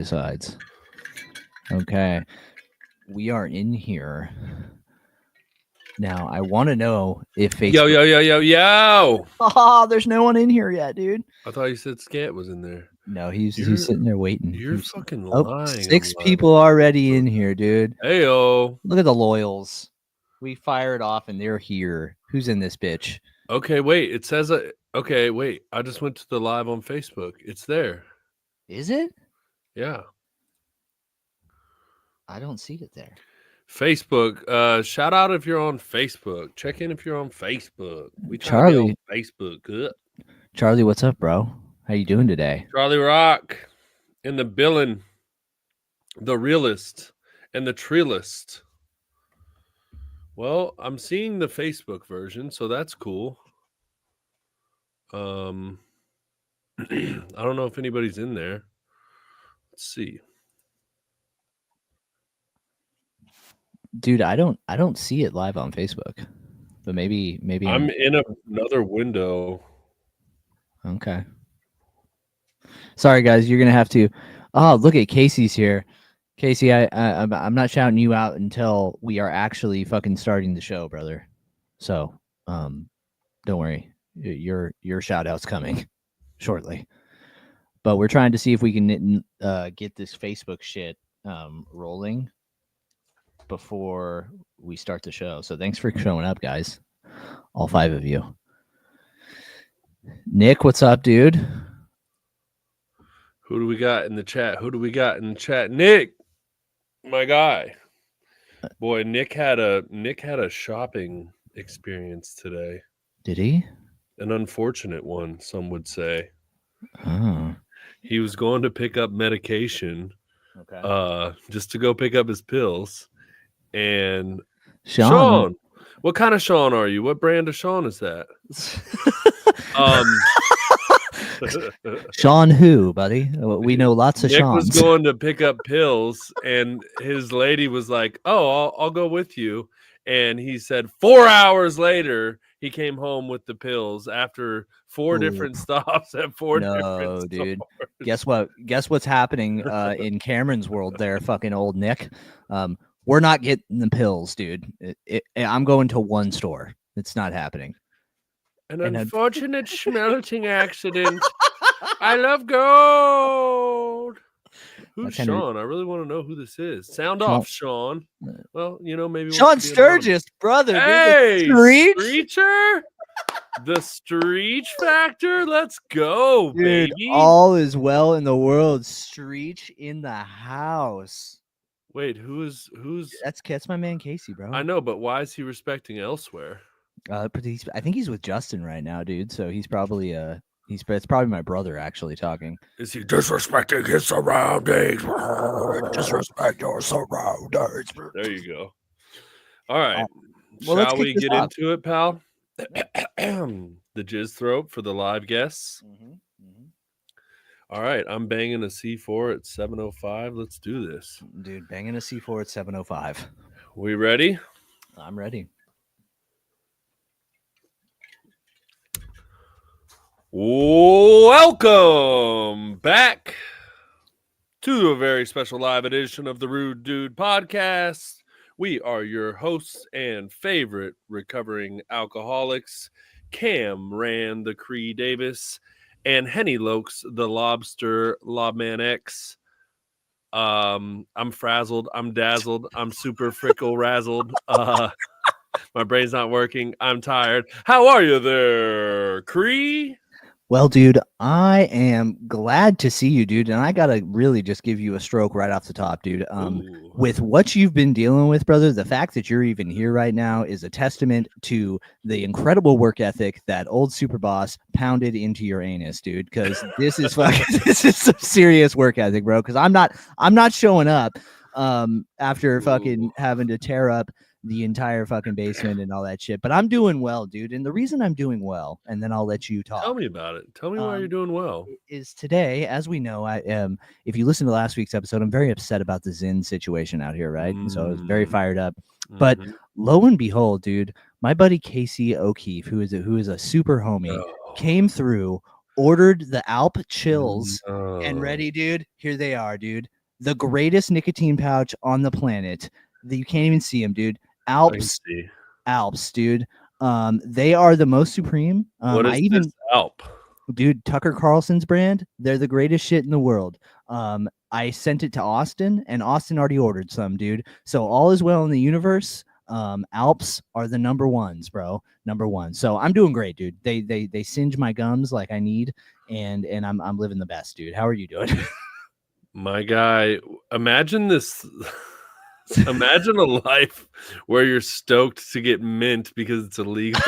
Besides, okay, we are in here now. I want to know if Facebook. Yo. Oh, there's no one in here yet, dude. I thought you said Scant was in there. No, he's sitting there waiting. You're fucking Oh, lying. 6 people already in here, dude. Heyo. Look at the loyals. We fired off and they're here. Who's in this bitch? Okay, wait. It says okay, wait. I just went to the live on Facebook. It's there. Is it? Yeah. I don't see it there. Facebook. Shout out if you're on Facebook. Check in if you're on Facebook. We Charlie on Facebook. Good. Charlie, what's up, bro? How you doing today? Charlie Rock in the billing. The realist and the trillist. Well, I'm seeing the Facebook version, so that's cool. I don't know if anybody's in there. Let's see. Dude, I don't see it live on Facebook. But maybe I'm in another window. Okay. Sorry guys, you're going to have to. Oh, look at Casey's here. Casey, I'm not shouting you out until we are actually fucking starting the show, brother. So, don't worry. Your shout out's coming shortly. But we're trying to see if we can get this Facebook shit rolling before we start the show. So thanks for showing up, guys. All 5 of you. Nick, what's up, dude? Who do we got in the chat? Nick, my guy. Boy, Nick had a shopping experience today. Did he? An unfortunate one, some would say. Oh. He was going to pick up medication. Okay. Just to go pick up his pills. And Sean, what kind of Sean are you? What brand of Sean is that? Sean who, buddy? We know lots of Nick Seans. was going to pick up pills, and his lady was like, "Oh, I'll go with you." And he said 4 hours later, he came home with the pills after 4 different stops at 4 different dude. stores. Guess what's happening in Cameron's world there, fucking old Nick. We're not getting the pills, dude. I'm going to one store. It's not happening. An unfortunate smelting accident. I love gold. Who's Sean? I really want to know who this is. Sound off, Sean. Well, maybe Sean Sturgis, brother. Hey, Streecher. The Streech Factor. Let's go, dude, baby. All is well in the world. Streech in the house. Wait, who's? That's my man Casey, bro. I know, but why is he respecting elsewhere? I think he's with Justin right now, dude. So he's probably it's probably my brother actually talking. Is he disrespecting his surroundings? Disrespect your surroundings. There you go. All right. Well, shall we get into it, pal? The jizz throat for the live guests. All right, I'm banging a C4 at 7:05. Let's do this. Dude, banging a C4 at 7:05. We ready? I'm ready. Welcome back to a very special live edition of the Rude Dude Podcast. We are your hosts and favorite recovering alcoholics, Cam Rand, the Cree Davis, and Henny Lokes, the Lobster Lobman X. I'm frazzled. I'm dazzled. I'm super frickle razzled. My brain's not working. I'm tired. How are you there, Cree? Well, dude, I am glad to see you, dude. And I got to really just give you a stroke right off the top, dude. With what you've been dealing with, brother, the fact that you're even here right now is a testament to the incredible work ethic that old super boss pounded into your anus, dude. Because this is this is some serious work ethic, bro. Because I'm not showing up after fucking having to tear up the entire fucking basement and all that shit. But I'm doing well, dude. And the reason I'm doing well, and then I'll let you talk. Tell me about it. Tell me why you're doing well. Is today, as we know, I am. If you listen to last week's episode, I'm very upset about the Zyn situation out here, right? So I was very fired up. But lo and behold, dude, my buddy Casey O'Keefe, who is a super homie, came through ordered the Alp Chills, and ready, dude. Here they are, dude. The greatest nicotine pouch on the planet. You can't even see them, dude. Alps, dude. They are the most supreme. What is this Alp? Dude, Tucker Carlson's brand. They're the greatest shit in the world. I sent it to Austin, and Austin already ordered some, dude. So all is well in the universe. Alps are the number ones, bro. Number one. So I'm doing great, dude. They singe my gums like I need, and I'm living the best, dude. How are you doing? My guy, imagine this. Imagine a life where you're stoked to get mint because it's illegal.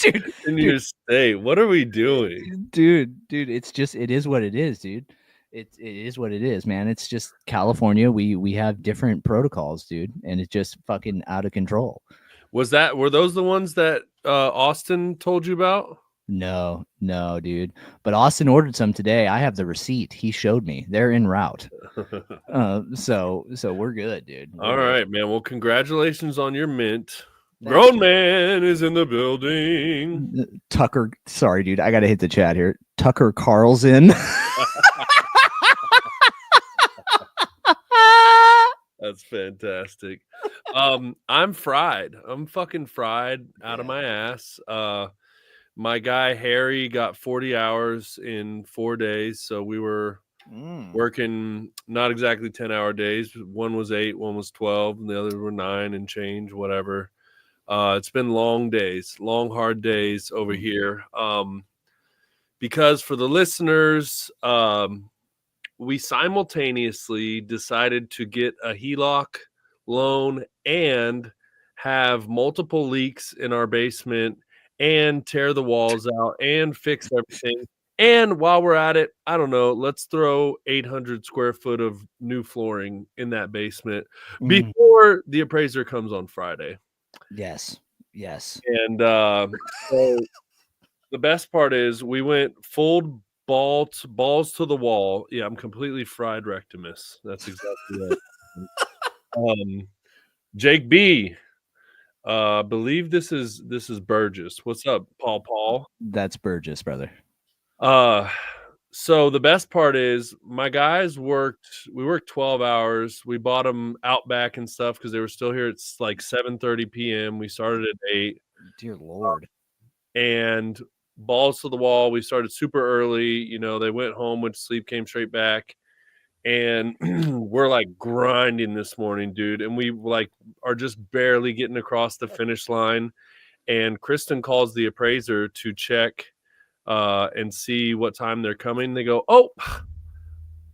Dude, in your state. What are we doing? Dude, it is what it is, dude. It is what it is, man. It's just California. We have different protocols, dude, and it's just fucking out of control. Were those the ones that Austin told you about? No, dude. But Austin ordered some today. I have the receipt. He showed me. They're en route. So we're good, dude. All right, man. Well, congratulations on your mint. Grown man is in the building. Tucker, sorry, dude. I gotta hit the chat here. Tucker Carlson. That's fantastic. I'm fried. I'm fucking fried out of my ass. My guy Harry got 40 hours in 4 days, so we were working not exactly 10-hour days. One was 8, one was 12, and the others were 9 and change, whatever. It's been long days, long hard days over here. Because for the listeners, we simultaneously decided to get a HELOC loan and have multiple leaks in our basement and tear the walls out and fix everything. And while we're at it, I don't know, let's throw 800 square foot of new flooring in that basement before the appraiser comes on Friday. Yes. And so the best part is we went full balls to the wall. Yeah, I'm completely fried rectimus. That's exactly right. Jake B. Believe this is Burgess. What's up, Paul? That's Burgess, brother. So the best part is my guys we worked 12 hours. We bought them Outback and stuff because they were still here. It's like 7:30 p.m. We started at 8. Dear Lord. And balls to the wall. We started super early. You know, they went home, went to sleep, came straight back. And we're like grinding this morning, dude. And we like are just barely getting across the finish line. And Kristen calls the appraiser to check and see what time they're coming. They go, "Oh,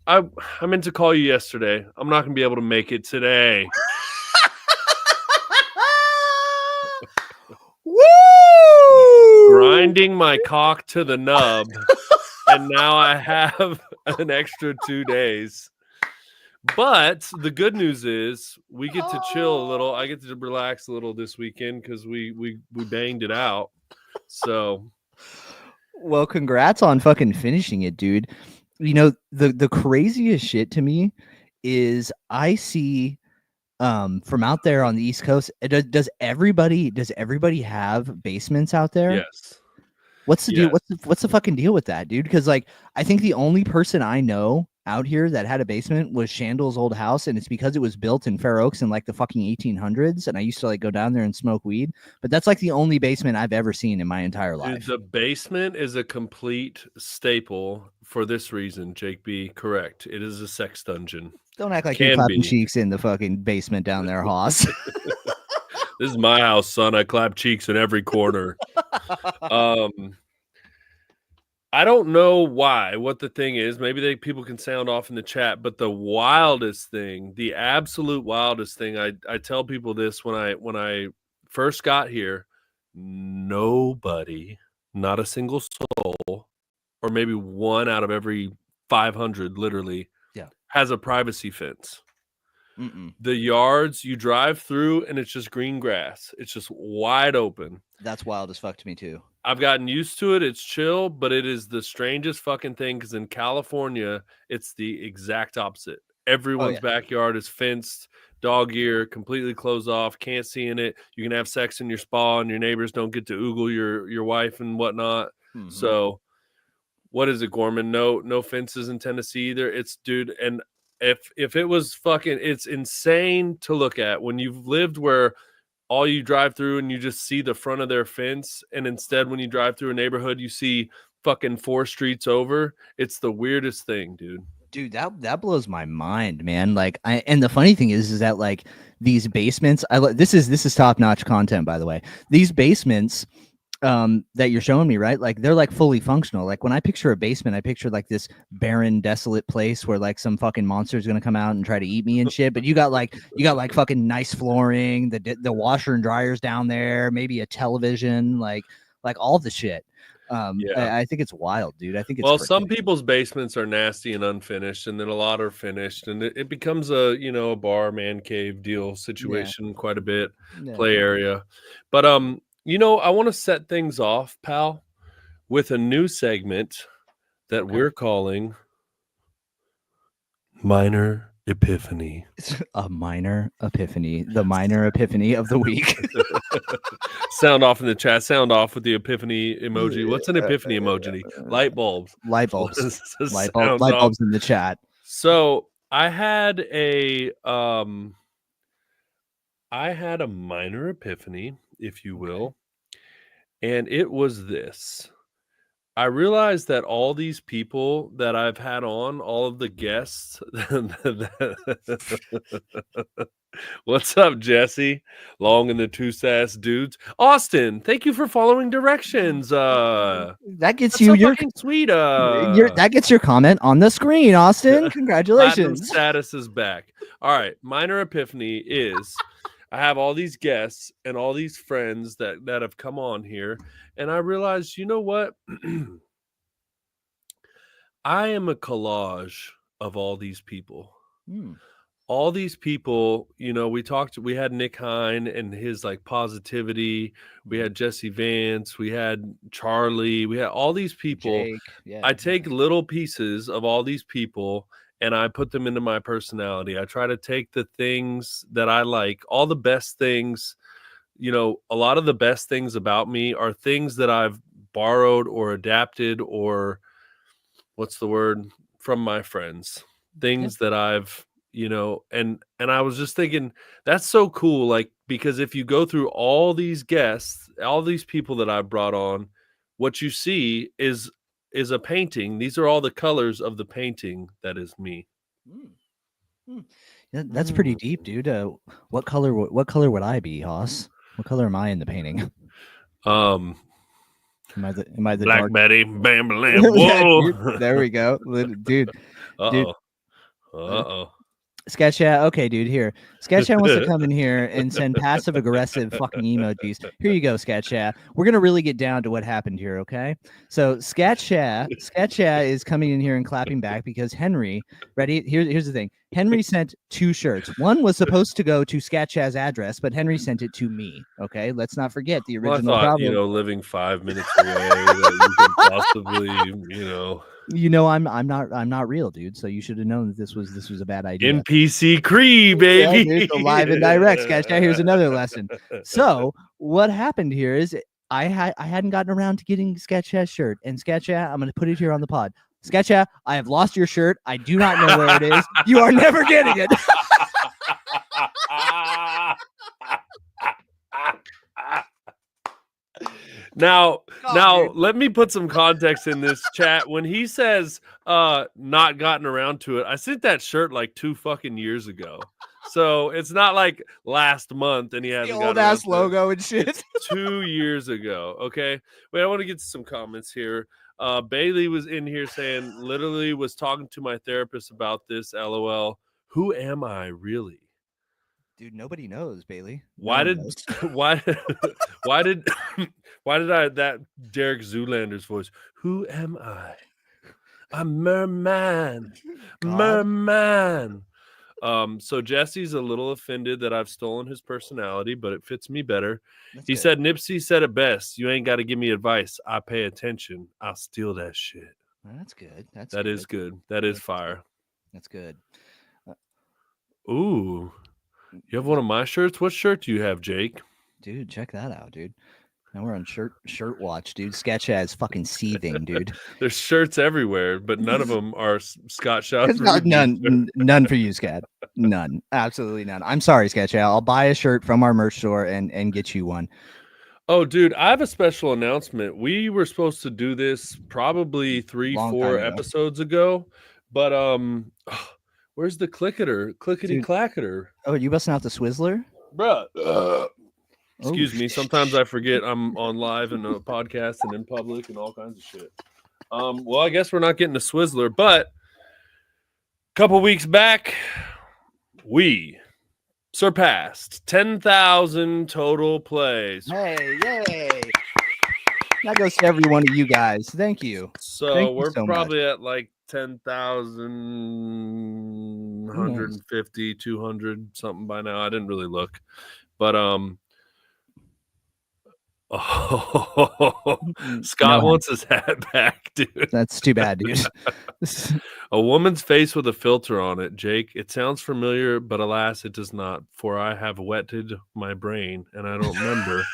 I meant to call you yesterday. I'm not gonna be able to make it today." Woo! Grinding my cock to the nub, and now I have an extra 2 days. But the good news is we get to chill a little. I get to relax a little this weekend because we banged it out. So, well, congrats on fucking finishing it, dude. You know, the craziest shit to me is I see from out there on the East Coast, does everybody have basements out there? Yes. What's the deal? What's the fucking deal with that, dude? Because like I think the only person I know out here that had a basement was Shandle's old house, and it's because it was built in Fair Oaks in like the fucking 1800s, and I used to like go down there and smoke weed. But that's like the only basement I've ever seen in my entire life. Dude, the basement is a complete staple for this reason, Jake B. Correct. It is a sex dungeon. Don't act like you're clapping cheeks in the fucking basement down there, Hoss. This is my house, son. I clap cheeks in every corner. I don't know what the thing is. Maybe people can sound off in the chat, but the wildest thing, the absolute wildest thing, I tell people this when I first got here, nobody, not a single soul, or maybe one out of every 500 literally, has a privacy fence. The yards you drive through and it's just green grass. It's just wide open. That's wild as fuck to me too. I've gotten used to it. It's chill, but it is the strangest fucking thing because in California, it's the exact opposite. Everyone's backyard is fenced, dog ear, completely closed off, can't see in it. You can have sex in your spa and your neighbors don't get to oogle your wife and whatnot. So what is it, Gorman? No fences in Tennessee either. It's dude, and if it was fucking, it's insane to look at when you've lived where all you drive through and you just see the front of their fence, and instead when you drive through a neighborhood you see fucking 4 streets over. It's the weirdest thing, dude. Dude, that blows my mind, man. Like, and the funny thing is that like these basements, this is top notch content, by the way. These basements that you're showing me, right? Like they're like fully functional. Like when I picture a basement, I picture like this barren, desolate place where like some fucking monster is gonna come out and try to eat me and shit. But you got like fucking nice flooring, the washer and dryers down there, maybe a television, like all the shit. I think it's wild, dude. I think it's some people's basements are nasty and unfinished, and then a lot are finished, and it becomes a a bar, man cave deal situation quite a bit, play area. But I want to set things off, pal, with a new segment that we're calling Minor Epiphany. A minor epiphany, the minor epiphany of the week. Sound off in the chat. Sound off with the epiphany emoji. What's an epiphany emoji? Light bulbs. Light bulbs. Light bulbs in the chat. So I had a minor epiphany, if you will, and it was this. I realized that all these people that I've had on, all of the guests. What's up, Jesse? Long and the Two Sass Dudes. Austin, thank you for following directions. That gets you your sweet. That gets your comment on the screen, Austin. Congratulations. Platinum status is back. All right, minor epiphany is I have all these guests and all these friends that have come on here, and I realized, you know what? I am a collage of all these people. All these people, we had Nick Hine and his like positivity. We had Jesse Vance. We had Charlie. We had all these people. Jake, I take little pieces of all these people and I put them into my personality. I try to take the things that I like, all the best things. A lot of the best things about me are things that I've borrowed or adapted or what's the word, from my friends. Things that I've and I was just thinking that's so cool, like, because if you go through all these guests, all these people that I've brought on, what you see is a painting. These are all the colors of the painting that is me. Yeah, that's pretty deep, dude. What color would I be, Hoss? What color am I in the painting? Am I the Black dark... Betty, bam, bam, whoa. Dude, there we go, dude. Sketch Chat. Okay, dude. Here, Sketch Chat wants to come in here and send passive aggressive fucking emojis. Here you go, Sketch Chat. We're gonna really get down to what happened here, okay? So Sketch Chat is coming in here and clapping back because Henry. Ready? Here's the thing. Henry sent 2 shirts. One was supposed to go to Sketch Chat's address, but Henry sent it to me. Okay, let's not forget the original problem. Living 5 minutes away, that you could possibly, I'm not real, dude. So you should have known that this was a bad idea. NPC Cree, baby. Yeah, dude, live and direct, Sketch Chat. Here's another lesson. So what happened here is I hadn't gotten around to getting Sketch Chat's shirt, and Sketch Chat, I'm going to put it here on the pod. Sketch Chat, I have lost your shirt. I do not know where it is. You are never getting it. Now, let me put some context in this chat. When he says not gotten around to it, I sent that shirt like 2 fucking years ago. So it's not like last month and he hasn't got old ass logo and shit. 2 years ago. Okay. Wait, I want to get to some comments here. Bailey was in here saying, literally was talking to my therapist about this. LOL. Who am I really? Dude, nobody knows, Bailey. Why did that Derek Zoolander's voice? Who am I? I'm Merman. Merman. So Jesse's a little offended that I've stolen his personality, but it fits me better. He said Nipsey said it best. You ain't got to give me advice. I pay attention. I'll steal that shit. That's good. That is good. That is fire. That's good. Ooh. You have one of my shirts? What shirt do you have, Jake? Dude, check that out, dude. Now we're on shirt watch, dude. Sketch is fucking seething, dude. There's shirts everywhere, but none of them are Scott Shaw's. None for you, Scat. None. Absolutely none. I'm sorry, Sketch. I'll buy a shirt from our merch store and get you one. Oh, dude, I have a special announcement. We were supposed to do this probably 3-4 episodes ago, but where's the clickety clacketer? Oh, you busting out the Swizzler? Bruh. Excuse me. Sometimes I forget I'm on live and a podcast and in public and all kinds of shit. Well, I guess we're not getting a Swizzler, but a couple weeks back, we surpassed 10,000 total plays. Hey, yay! That goes to every one of you guys. Thank you. So we're probably at like 10,150, 200 something by now. I didn't really look, but Scott wants his hat back, dude. That's too bad, dude. A woman's face with a filter on it, Jake. It sounds familiar, but alas, it does not. For I have wetted my brain, and I don't remember.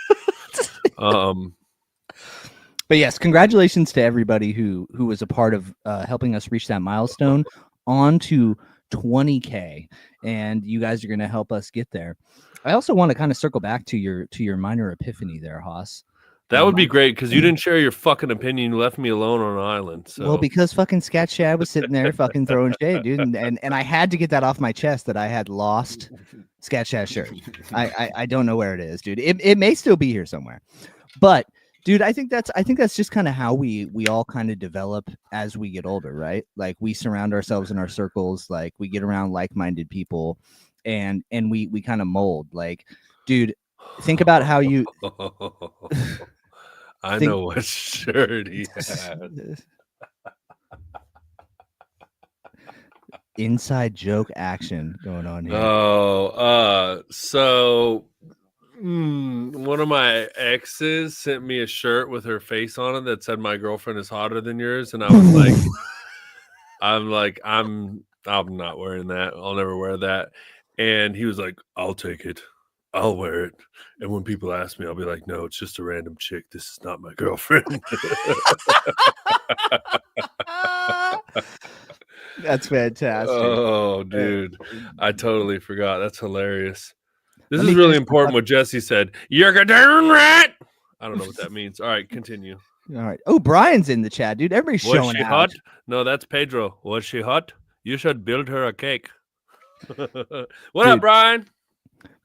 But yes, congratulations to everybody who was a part of helping us reach that milestone on to 20K, and you guys are going to help us get there. I also want to kind of circle back to your minor epiphany there, Haas. That would be great because you didn't share your fucking opinion. You left me alone on an island. So. Well, because fucking Scat Shad was sitting there fucking throwing shade, dude, and I had to get that off my chest that I had lost Scat Shad's shirt. I don't know where it is, dude. It may still be here somewhere, but dude, I think that's just kind of how we all kind of develop as we get older, right? Like we surround ourselves in our circles, like we get around like-minded people. And we kind of mold. Like, dude, think about how you I know what shirt he had. Inside joke action going on here. So one of my exes sent me a shirt with her face on it that said my girlfriend is hotter than yours, and I was like I'm not wearing that. I'll never wear that. And he was like, I'll take it. I'll wear it. And when people ask me, I'll be like, no, it's just a random chick. This is not my girlfriend. That's fantastic. Oh, dude. I totally forgot. That's hilarious. This is really important what Jesse said. You're a darn right. I don't know what that means. All right, continue. All right. Oh, Brian's in the chat, dude. Everybody's showing out. Was she hot? No, that's Pedro. Was she hot? You should build her a cake. What up, Brian?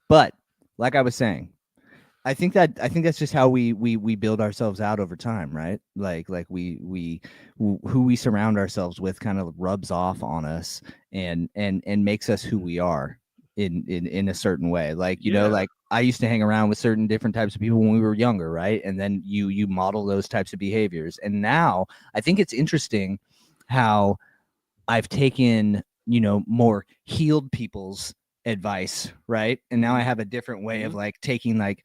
But like I was saying, I think that's just how we build ourselves out over time, right? Like who we surround ourselves with kind of rubs off on us and makes us who we are in a certain way. Like, you know, like I used to hang around with certain different types of people when we were younger, right? And then you model those types of behaviors. And now I think it's interesting how I've taken, you know, more healed people's advice, right? And now I have a different way of like taking like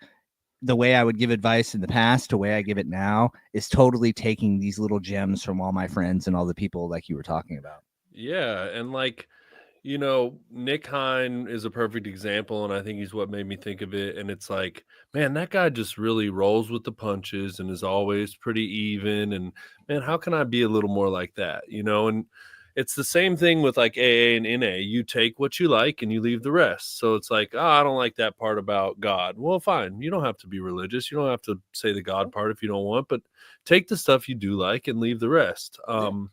the way I would give advice in the past to the way I give it now is totally taking these little gems from all my friends and all the people like you were talking about. Yeah. And like, you know, Nick Hine is a perfect example, and I think he's what made me think of it. And it's like, man, that guy just really rolls with the punches and is always pretty even. And man, how can I be a little more like that? You know, and it's the same thing with like AA and NA. You take what you like and you leave the rest. So it's like, oh, I don't like that part about God. Well, fine. You don't have to be religious. You don't have to say the God part if you don't want, but take the stuff you do like and leave the rest. And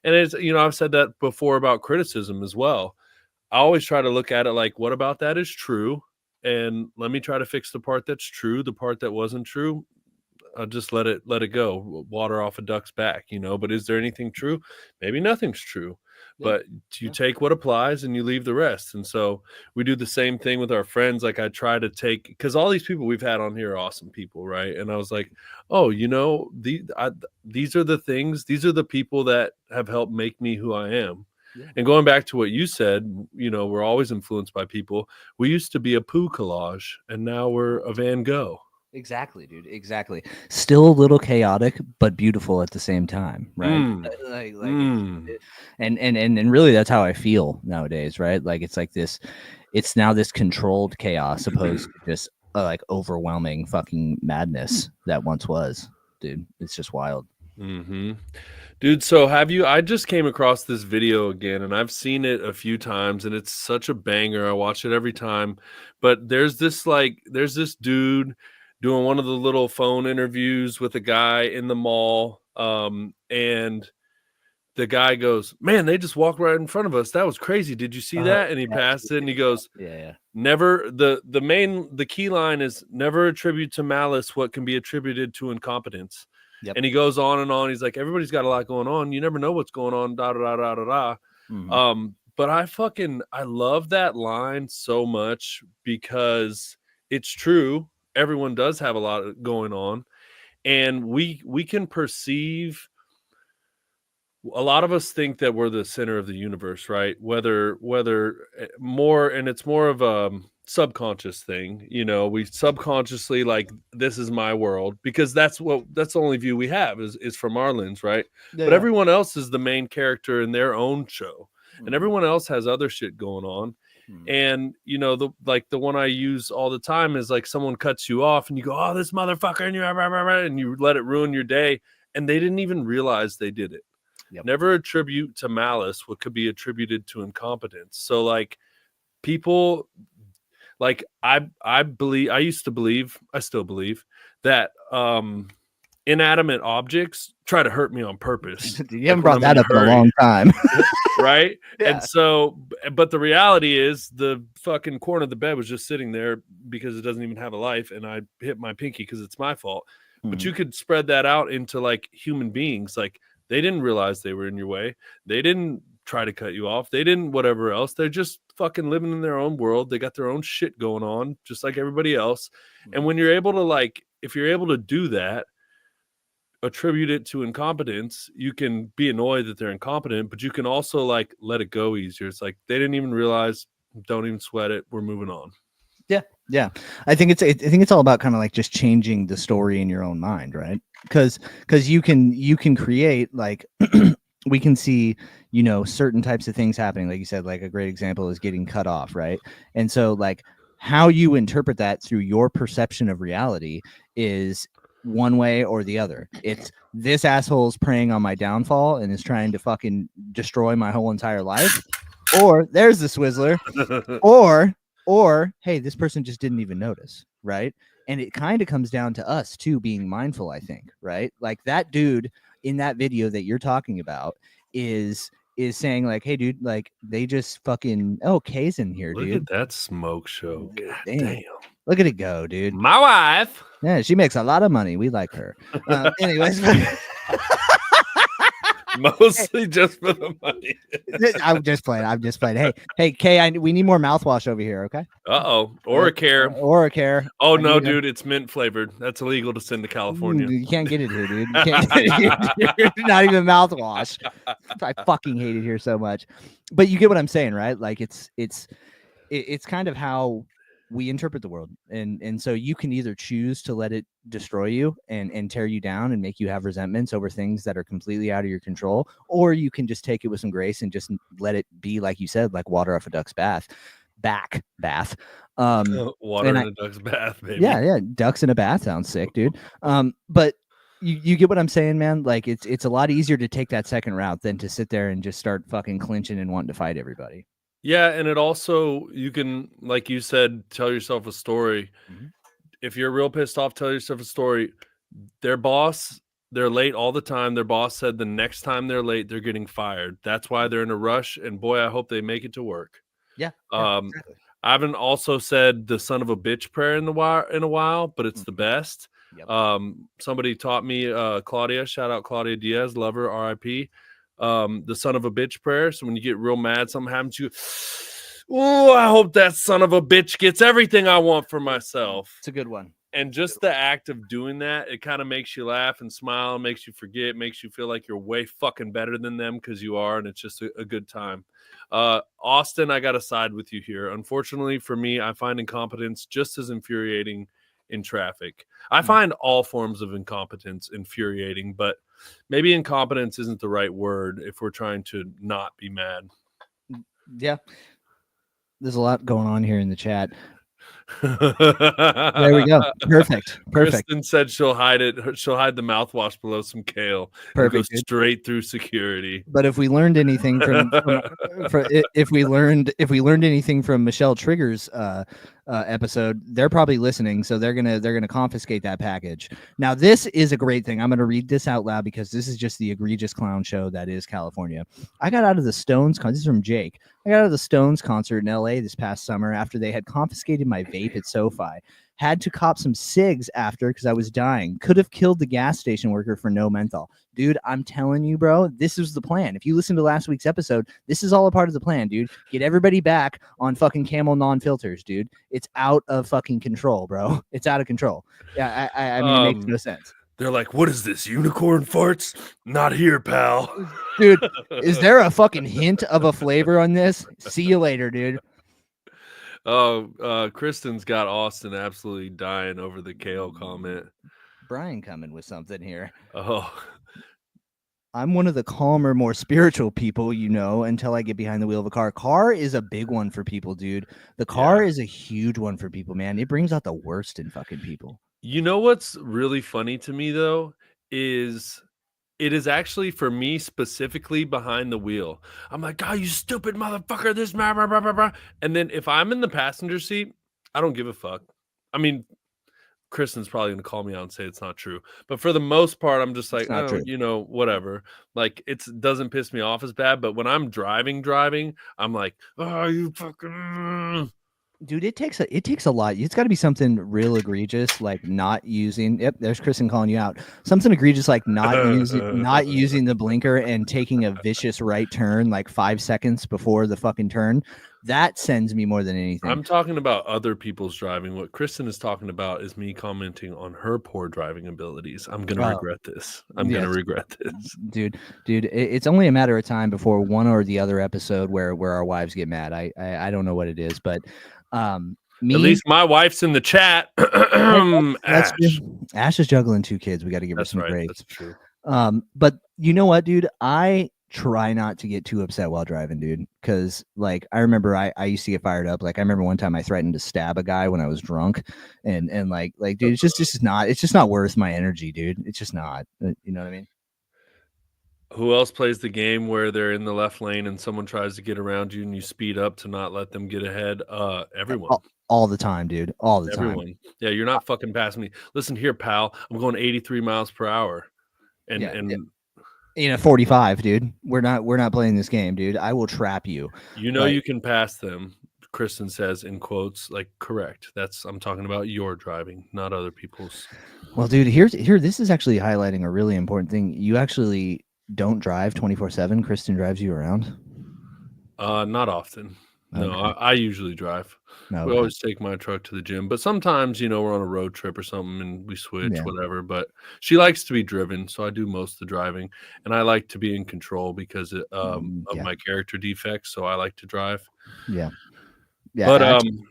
it's, you know, I've said that before about criticism as well. I always try to look at it like, what about that is true? And let me try to fix the part that's true. The part that wasn't true, I'll just let it go. Water off a duck's back, you know. But is there anything true? Maybe nothing's true. But you take what applies and you leave the rest. And so we do the same thing with our friends. Like I try to take, because all these people we've had on here are awesome people, right? And I was like, oh, you know, these are the things, these are the people that have helped make me who I am. Yeah. And going back to what you said, you know, we're always influenced by people. We used to be a poo collage, and now we're a Van Gogh. Exactly, dude. Exactly. Still a little chaotic, but beautiful at the same time, right? And really, that's how I feel nowadays, right? Like it's like this. It's now this controlled chaos, opposed to just like overwhelming fucking madness that once was, dude. It's just wild. Mm-hmm. Dude, so I just came across this video again, and I've seen it a few times, and it's such a banger. I watch it every time. But there's this dude doing one of the little phone interviews with a guy in the mall. And the guy goes, "Man, they just walked right in front of us. That was crazy. Did you see that?" And he passed it, and he goes, "Yeah. Never the key line is never attribute to malice what can be attributed to incompetence." Yep. And he goes on and on. He's like, everybody's got a lot going on. You never know what's going on. Da da da da da. Mm-hmm. But I love that line so much because it's true. Everyone does have a lot going on, and we can perceive. A lot of us think that we're the center of the universe, right? Whether more, and it's more of a subconscious thing. You know, we subconsciously like, this is my world, because that's the only view we have is from our lens, right? Yeah, but everyone else is the main character in their own show, mm-hmm. and everyone else has other shit going on. Mm-hmm. And you know, the one I use all the time is like, someone cuts you off and you go, "Oh, this motherfucker," and you let it ruin your day, and they didn't even realize they did it. Yep. Never attribute to malice what could be attributed to incompetence. So like, people, like I used to believe, I still believe that inanimate objects try to hurt me on purpose. You haven't brought that up in a long time. Right? Yeah. And so, but the reality is the fucking corner of the bed was just sitting there because it doesn't even have a life, and I hit my pinky because it's my fault. Mm-hmm. But you could spread that out into like human beings. Like, they didn't realize they were in your way. They didn't try to cut you off. They didn't whatever else. They're just fucking living in their own world. They got their own shit going on, just like everybody else. Mm-hmm. And when you're able to, like, if you're able to do that, attribute it to incompetence, you can be annoyed that they're incompetent, but you can also like let it go easier. It's like, they didn't even realize. Don't even sweat it. We're moving on. Yeah. I think it's all about kind of like just changing the story in your own mind, right? Because you can create, like, we can see, you know, certain types of things happening. Like you said, like a great example is getting cut off, right? And so like, how you interpret that through your perception of reality is one way or the other. It's, this asshole's preying on my downfall and is trying to fucking destroy my whole entire life, or there's the Swizzler, or hey, this person just didn't even notice, right? And it kind of comes down to us too being mindful, I think, right? Like, that dude in that video that you're talking about is saying like, "Hey dude, like, they just fucking, Kay's in here, dude. Look at that smoke show. God damn. Look at it go, dude. My wife. Yeah, she makes a lot of money. We like her. Anyways. Mostly just for the money. I'm just playing. Hey, Kay, we need more mouthwash over here, okay? Oracare. Oh no, dude, it's mint flavored. That's illegal to send to California. You can't get it here, dude. You can't get it here. Not even mouthwash. I fucking hate it here so much. But you get what I'm saying, right? Like, it's kind of how we interpret the world, and so you can either choose to let it destroy you and tear you down and make you have resentments over things that are completely out of your control, or you can just take it with some grace and just let it be, like you said, like water off a duck's bath. Water in a duck's bath, baby. Yeah, ducks in a bath sounds sick, dude. But you get what I'm saying, man? Like, it's a lot easier to take that second route than to sit there and just start fucking clinching and wanting to fight everybody. Yeah, and it also, you can, like you said, tell yourself a story. Mm-hmm. If you're real pissed off, tell yourself a story. Their boss, they're late all the time. Their boss said the next time they're late, they're getting fired. That's why they're in a rush, and boy, I hope they make it to work. Yeah, exactly. I haven't also said the son of a bitch prayer in a while, but it's the best. Yep. Somebody taught me, Claudia, shout out Claudia Diaz, love her, R.I.P., the son of a bitch prayer. So when you get real mad, something happens to you. Oh, I hope that son of a bitch gets everything I want for myself. It's a good one. And just the act of doing that, it kind of makes you laugh and smile, makes you forget, makes you feel like you're way fucking better than them, because you are, and it's just a good time. Austin, I got to side with you here. Unfortunately for me, I find incompetence just as infuriating in traffic. I find all forms of incompetence infuriating, but maybe incompetence isn't the right word if we're trying to not be mad. Yeah. There's a lot going on here in the chat. There we go. Perfect. Kristen said she'll hide it. She'll hide the mouthwash below some kale. It'll go straight through security. But if we learned anything from if we learned anything from Michelle Trigger's episode, they're probably listening, so they're gonna confiscate that package. Now, this is a great thing. I'm gonna read this out loud because this is just the egregious clown show that is California. I got out of the Stones. This is from Jake. I got out of the Stones concert in LA this past summer after they had confiscated my vape at SoFi. Had to cop some cigs after because I was dying. Could have killed the gas station worker for no menthol. Dude, I'm telling you, bro, this is the plan. If you listen to last week's episode, this is all a part of the plan, dude. Get everybody back on fucking Camel non-filters, dude. It's out of fucking control, bro. It's out of control. Yeah, I mean, it makes no sense. They're like, what is this, unicorn farts? Not here, pal. Dude, is there a fucking hint of a flavor on this? See you later, dude. Oh, Kristen's got Austin absolutely dying over the kale comment. Brian coming with something here. Oh, I'm one of the calmer, more spiritual people, you know, until I get behind the wheel of a car. Car is a big one for people, dude. The car is a huge one for people, man. It brings out the worst in fucking people. You know what's really funny to me, though, is it is actually for me specifically behind the wheel. I'm like, oh, you stupid motherfucker, this, blah, blah, blah, blah, blah. And then if I'm in the passenger seat, I don't give a fuck. I mean, Kristen's probably going to call me out and say it's not true. But for the most part, I'm just like, oh, you know, whatever. Like, it doesn't piss me off as bad. But when I'm driving, I'm like, oh, you fucking... Dude, it takes a lot. It's got to be something real egregious, like not using. Yep, there's Kristen calling you out. Something egregious, like not using the blinker and taking a vicious right turn, like 5 seconds before the fucking turn. That sends me more than anything. I'm talking about other people's driving. What Kristen is talking about is me commenting on her poor driving abilities. I'm gonna regret this. I'm gonna regret this, dude. It's only a matter of time before one or the other episode where our wives get mad. I don't know what it is, but. At least my wife's in the chat. Ash is juggling 2 kids. We got to give her some grace. That's true. But you know what, dude? I try not to get too upset while driving, dude. Because like I remember I used to get fired up. Like I remember one time I threatened to stab a guy when I was drunk, and like dude, it's just not worth my energy, dude. It's just not. You know what I mean? Who else plays the game where they're in the left lane and someone tries to get around you and you speed up to not let them get ahead? Everyone. All the time, dude. All the time. Yeah, you're not fucking passing me. Listen here, pal. I'm going 83 miles per hour. And in a 45, dude. We're not playing this game, dude. I will trap you. You know, you can pass them. Kristen says in quotes, like, correct. I'm talking about your driving, not other people's. Well, dude, here. This is actually highlighting a really important thing. You actually don't drive 24/7. Kristen drives you around. Not often. No, okay. I usually drive. No, we always take my truck to the gym, but sometimes, you know, we're on a road trip or something and we switch, whatever. But she likes to be driven, so I do most of the driving, and I like to be in control because of my character defects. So I like to drive. Yeah. But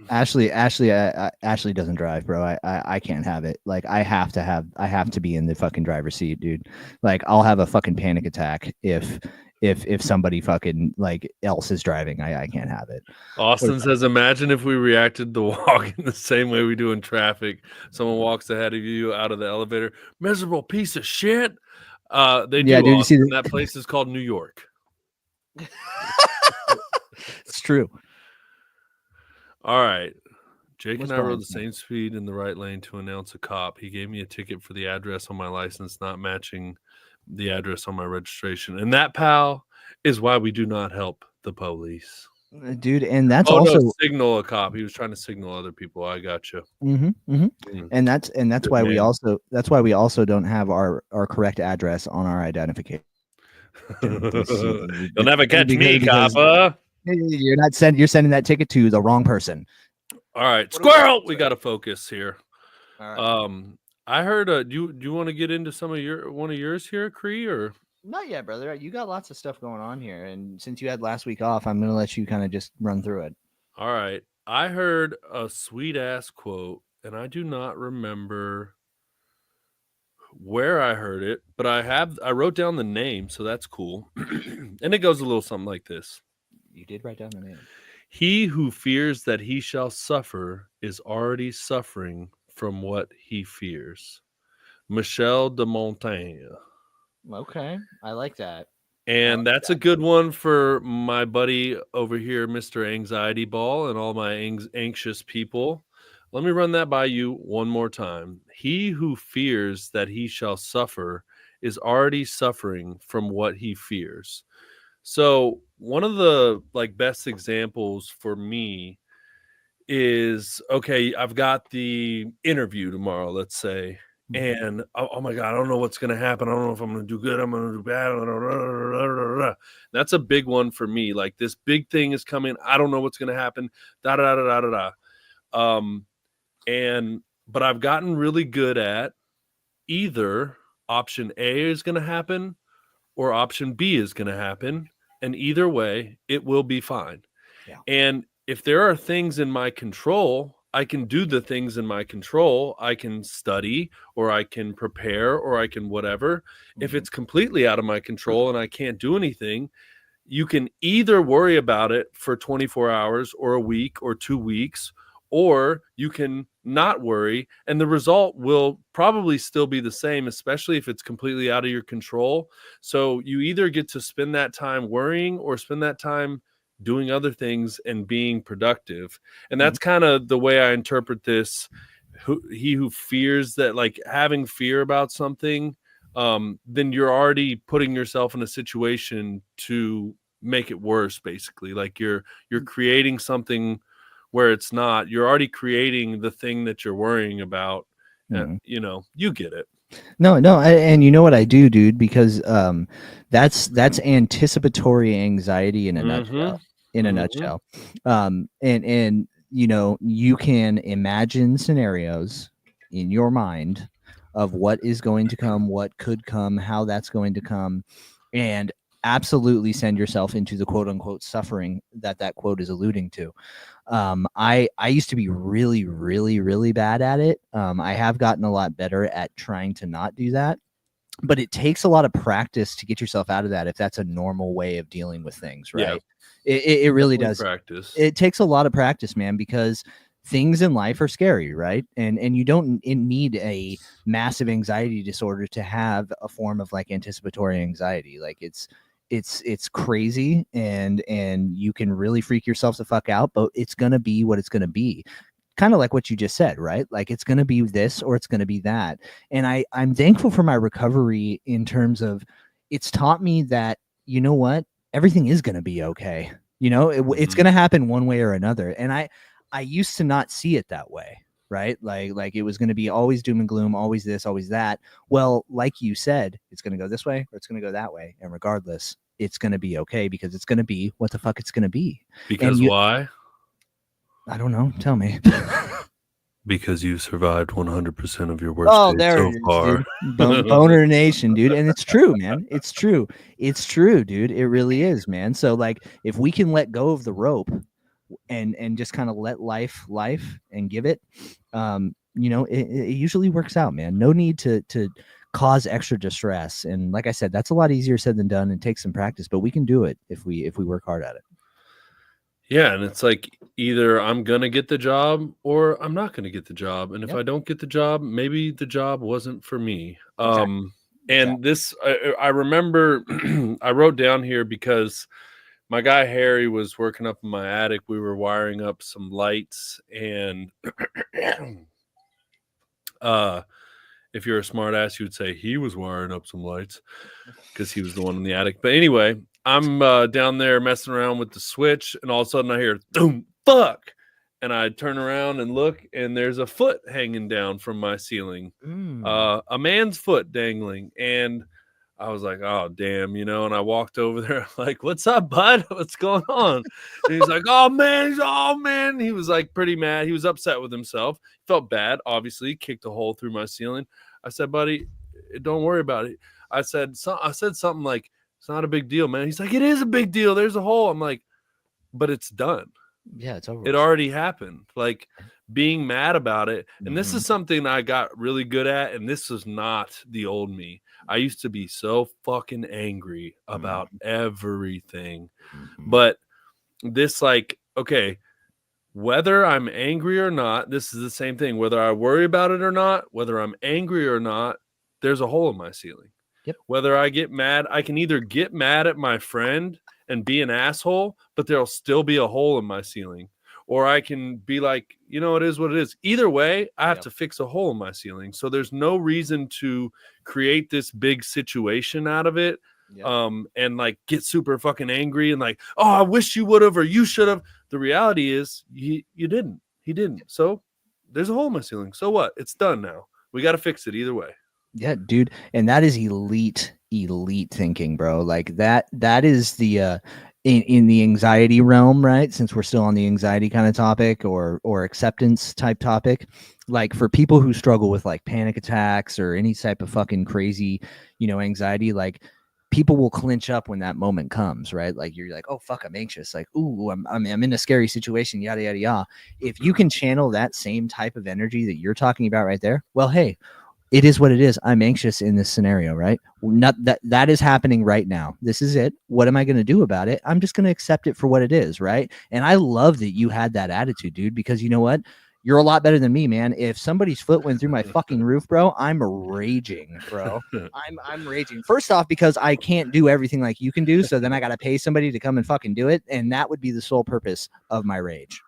Ashley doesn't drive, bro. I can't have it. Like I have to be in the fucking driver's seat, dude. Like I'll have a fucking panic attack if somebody fucking like else is driving. I can't have it. Austin says, imagine if we reacted to walk in the same way we do in traffic. Someone walks ahead of you out of the elevator. Miserable piece of shit. They do. Yeah, dude, you see that place is called New York. It's true. All right. Jake and I rode the same speed in the right lane to announce a cop. He gave me a ticket for the address on my license not matching the address on my registration. And that, pal, is why we do not help the police. Dude, and that's also signal a cop. He was trying to signal other people. I got you. And that's why we also don't have our correct address on our identification. You'll never catch me, copper. You're sending that ticket to the wrong person. All right, squirrel. We got to focus here. All right. I heard. Do you want to get into one of yours here, Cree, or not yet, brother? You got lots of stuff going on here, and since you had last week off, I'm gonna let you kind of just run through it. All right. I heard a sweet ass quote, and I do not remember where I heard it, but I wrote down the name, so that's cool. And it goes a little something like this. You did write down the name. He who fears that he shall suffer is already suffering from what he fears. Michel de Montaigne. Okay, I like that. And that's a good one for my buddy over here, Mr. Anxiety Ball, and all my anxious people. Let me run that by you one more time. He who fears that he shall suffer is already suffering from what he fears. So one of the best examples for me is, okay, I've got the interview tomorrow, let's say, and oh my God, I don't know what's going to happen. I don't know if I'm going to do good. I'm going to do bad. That's a big one for me. Like, this big thing is coming. I don't know what's going to happen. But I've gotten really good at either option A is going to happen or option B is going to happen. And either way, it will be fine. Yeah. And if there are things in my control, I can do the things in my control. I can study, or I can prepare, or I can whatever. Mm-hmm. If it's completely out of my control and I can't do anything, you can either worry about it for 24 hours or a week or 2 weeks, or you can not worry, and the result will probably still be the same, especially if it's completely out of your control. So you either get to spend that time worrying or spend that time doing other things and being productive. And that's kind of the way I interpret this. He who fears that, like, having fear about something, then you're already putting yourself in a situation to make it worse, basically. Like, you're creating something where it's not. You're already creating the thing that you're worrying about. You get it. No, and you know what I do, dude, because that's anticipatory anxiety in a nutshell. In a nutshell. And you can imagine scenarios in your mind of what is going to come, what could come, how that's going to come, and absolutely send yourself into the quote unquote suffering that quote is alluding to. I used to be really, really, really bad at it. I have gotten a lot better at trying to not do that, but it takes a lot of practice to get yourself out of that if that's a normal way of dealing with things, right? Yeah. It really does. Practice. It takes a lot of practice, man, because things in life are scary, right? And you don't need a massive anxiety disorder to have a form of like anticipatory anxiety. Like, it's crazy, and you can really freak yourself the fuck out, but it's gonna be what it's gonna be. Kind of like what you just said, right? Like, it's going to be this or it's going to be that. And I'm thankful for my recovery in terms of it's taught me that, you know what, everything is going to be okay. It's going to happen one way or another. And I used to not see it that way, right? Like it was going to be always doom and gloom, always this, always that. Well, like you said, it's going to go this way or it's going to go that way. And regardless, it's going to be okay, because it's going to be what the fuck it's going to be. Because why? I don't know. Tell me. Because you survived 100% of your worst days so far. Boner Nation, dude. And it's true, man. It's true. It's true, dude. It really is, man. So, like, if we can let go of the rope and just kind of let life and give it, it usually works out, man. No need to cause extra distress. And like I said, that's a lot easier said than done and takes some practice, but we can do it if we work hard at it. Yeah, and it's like, either I'm going to get the job or I'm not going to get the job. And if I don't get the job, maybe the job wasn't for me. Exactly. And this, I remember I wrote down here because my guy Harry was working up in my attic. We were wiring up some lights, and if you're a smart ass, you would say he was wiring up some lights because he was the one in the attic. But anyway, I'm down there messing around with the switch, and all of a sudden I hear, boom, fuck. And I turn around and look, and there's a foot hanging down from my ceiling, a man's foot dangling. And I was like, oh, damn, and I walked over there like, what's up, bud? What's going on? And he's like, oh, man. He was like pretty mad. He was upset with himself. Felt bad, obviously, kicked a hole through my ceiling. I said, buddy, don't worry about it. I said something like, it's not a big deal, man. He's like, it is a big deal. There's a hole. I'm like, but it's done. Yeah, it's over. It already happened. Like, being mad about it. And this is something I got really good at. And this is not the old me. I used to be so fucking angry about everything. But this, like, okay, whether I'm angry or not, this is the same thing. Whether I worry about it or not, whether I'm angry or not, there's a hole in my ceiling. Yep. Whether I get mad, I can either get mad at my friend and be an asshole, but there'll still be a hole in my ceiling. Or I can be like, you know, it is what it is. Either way, I have to fix a hole in my ceiling. So there's no reason to create this big situation out of it. And like get super fucking angry and like, oh, I wish you would have or you should have. The reality is you didn't. He didn't. So there's a hole in my ceiling. So what? It's done now. We got to fix it either way. Yeah, dude. And that is elite thinking, bro. Like that is the in the anxiety realm, right? Since we're still on the anxiety kind of topic or acceptance type topic, like for people who struggle with like panic attacks or any type of fucking crazy, you know, anxiety, like people will clinch up when that moment comes, right? Like you're like, oh fuck, I'm anxious. Like, ooh, I'm in a scary situation, yada yada yada. If you can channel that same type of energy that you're talking about right there, well, hey, it is what it is. I'm anxious in this scenario, right? Not that is happening right now. This is it. What am I going to do about it? I'm just going to accept it for what it is, right? And I love that you had that attitude, dude, because you know what? You're a lot better than me, man. If somebody's foot went through my fucking roof, bro, I'm raging, bro. I'm raging. First off, because I can't do everything like you can do, so then I got to pay somebody to come and fucking do it, and that would be the sole purpose of my rage.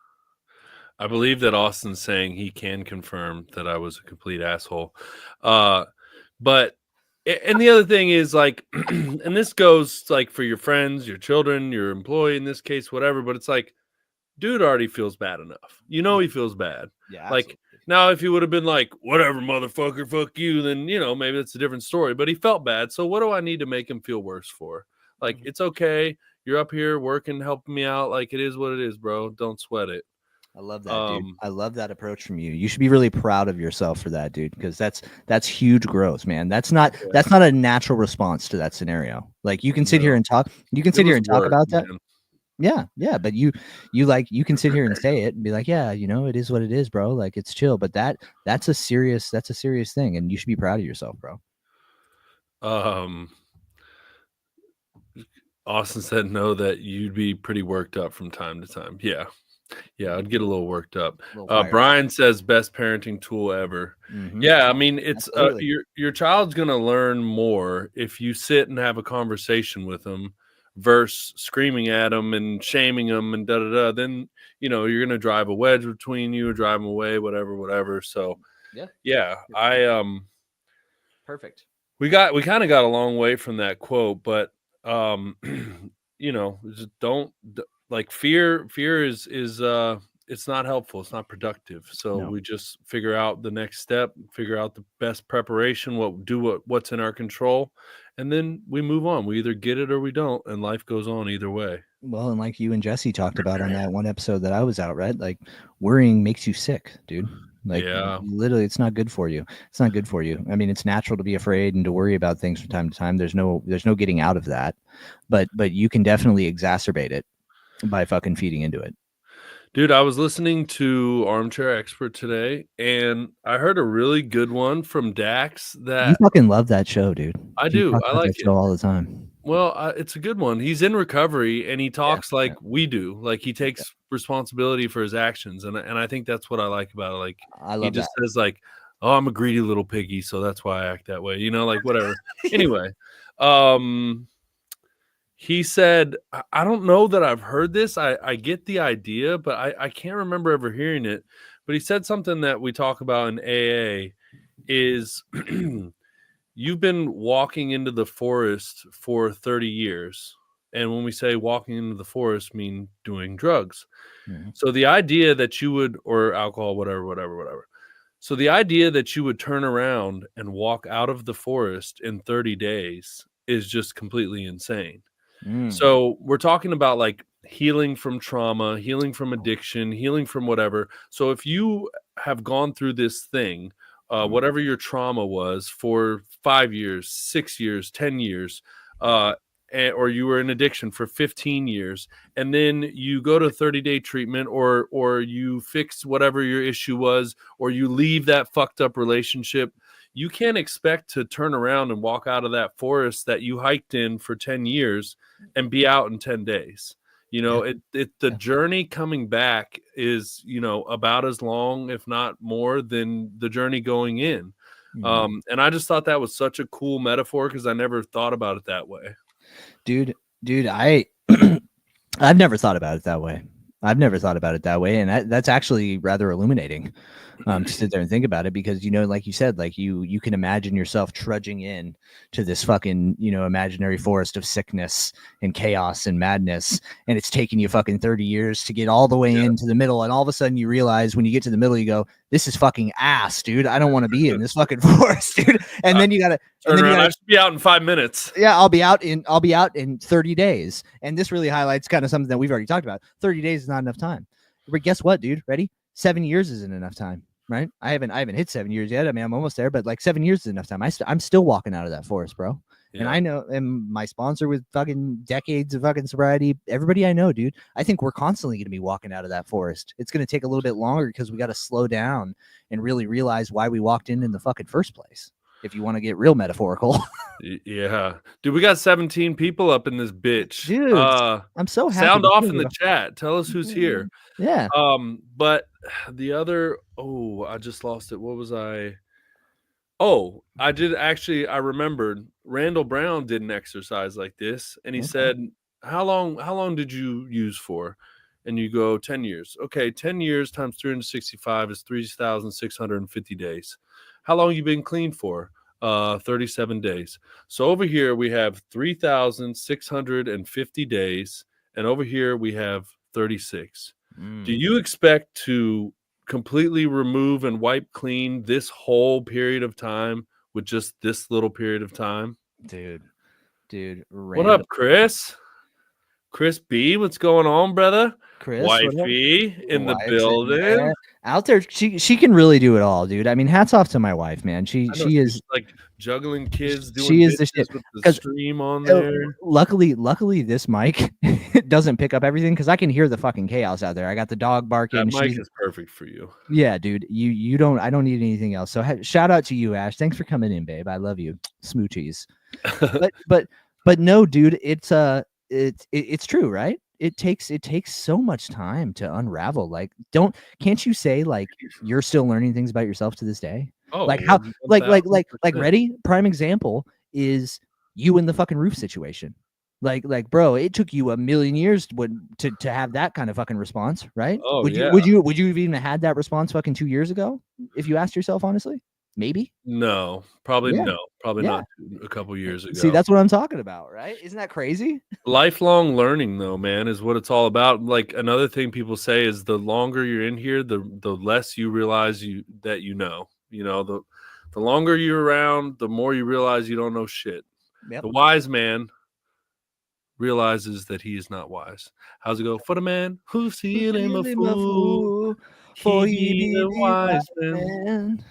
I believe that Austin's saying he can confirm that I was a complete asshole. But and the other thing is like, and this goes like for your friends, your children, your employee in this case, whatever. But it's like, dude already feels bad enough. You know he feels bad. Yeah. Like absolutely. now, if he would have been like, whatever, motherfucker, fuck you, then you know maybe it's a different story. But he felt bad. So what do I need to make him feel worse for? Like it's okay. You're up here working, helping me out. Like it is what it is, bro. Don't sweat it. I love that, dude. I love that approach from you. You should be really proud of yourself for that, dude, because that's huge growth, man. That's not a natural response to that scenario. Like you can sit here and talk. You can sit here and talk about that. Yeah, but you can sit here and say it and be like, yeah, you know, it is what it is, bro. Like it's chill, but that's a serious thing, and you should be proud of yourself, bro. Austin said no, that you'd be pretty worked up from time to time. Yeah, I'd get a little worked up. Brian says best parenting tool ever. Mm-hmm. Yeah, I mean it's your child's gonna learn more if you sit and have a conversation with them versus screaming at them and shaming them and da. Then you know you're gonna drive a wedge between you, drive them away, whatever. So yeah, perfect. We kind of got a long way from that quote, but you know, just don't. Like fear is it's not helpful. It's not productive. So we just figure out the next step, figure out the best preparation, what's in our control, and then we move on. We either get it or we don't, and life goes on either way. Well, and like you and Jesse talked about on that one episode that I was out, right? Like worrying makes you sick, dude. Like literally it's not good for you. It's not good for you. I mean, it's natural to be afraid and to worry about things from time to time. There's no getting out of that. But you can definitely exacerbate it by fucking feeding into it. Dude, I was listening to Armchair Expert today, and I heard a really good one from Dax. That you fucking love that show, dude. I do. I like it all the time. Well, it's a good one. He's in recovery, and he talks like we do. Like he takes responsibility for his actions, and I think that's what I like about it. Like he just says like, "Oh, I'm a greedy little piggy, so that's why I act that way." You know, like whatever. Anyway, he said, I don't know that I've heard this. I get the idea, but I can't remember ever hearing it. But he said something that we talk about in AA is you've been walking into the forest for 30 years. And when we say walking into the forest, mean doing drugs. Mm-hmm. So the idea that you would, or alcohol, whatever. So the idea that you would turn around and walk out of the forest in 30 days is just completely insane. So we're talking about like healing from trauma, healing from addiction, healing from whatever. So if you have gone through this thing, whatever your trauma was for 5 years, 6 years, 10 years, or you were in addiction for 15 years, and then you go to 30-day treatment or you fix whatever your issue was, or you leave that fucked up relationship, you can't expect to turn around and walk out of that forest that you hiked in for 10 years and be out in 10 days. You know, the journey coming back is, you know, about as long, if not more, than the journey going in. And I just thought that was such a cool metaphor because I never thought about it that way. Dude, I've never thought about it that way. And that's actually rather illuminating to sit there and think about it, because, you know, like you said, like you can imagine yourself trudging in to this fucking, you know, imaginary forest of sickness and chaos and madness, and it's taking you fucking 30 years to get all the way into the middle, and all of a sudden you realize when you get to the middle, you go, this is fucking ass, dude. I don't want to be in this fucking forest, dude. And then you gotta turn around. I should be out in 5 minutes. Yeah, I'll be out in 30 days. And this really highlights kind of something that we've already talked about. 30 days is not enough time. But guess what, dude? Ready? 7 years isn't enough time, right? I haven't hit 7 years yet. I mean, I'm almost there, but like 7 years is enough time. I'm still walking out of that forest, bro. Yeah. And I know, and my sponsor with fucking decades of fucking sobriety, everybody I know, dude, I think we're constantly going to be walking out of that forest. It's going to take a little bit longer because we got to slow down and really realize why we walked in the fucking first place, if you want to get real metaphorical. Yeah, dude, we got 17 people up in this bitch. Dude, I'm so happy. Sound off in the chat. Tell us who's here. Yeah. But the other, I just lost it. What was I? Oh, I did actually. I remembered Randall Brown did an exercise like this, and he said, how long did you use for? And you go 10 years. Okay, 10 years times 365 is 3,650 days. How long you been clean for? 37 days. So over here we have 3,650 days, and over here we have 36. Do you expect to completely remove and wipe clean this whole period of time with just this little period of time? Dude, what up, Chris B? What's going on, brother? Chris, wifey in the building, out there. She can really do it all, dude. I mean, hats off to my wife, man. She is like juggling kids. She is the shit. With the stream on there. Luckily, this mic doesn't pick up everything because I can hear the fucking chaos out there. I got the dog barking. That mic is perfect for you. Yeah, dude. You don't. I don't need anything else. So shout out to you, Ash. Thanks for coming in, babe. I love you. Smoochies. but no, dude. It's true, right? It takes so much time to unravel. Like, can't you say like you're still learning things about yourself to this day? Oh, like how 1,000%. like ready? Prime example is you in the fucking roof situation. Like bro, it took you a million years to have that kind of fucking response, right? Oh, would you have even had that response fucking 2 years ago if you asked yourself honestly? Maybe. No, probably not a couple years ago. See, that's what I'm talking about, right? Isn't that crazy? Lifelong learning, though, man, is what it's all about. Like, another thing people say is the longer you're in here, the less you realize that you know. You know, the longer you're around, the more you realize you don't know shit. Yep. The wise man realizes that he is not wise. How's it go? For the man who seeth him a fool, for he be the wise man.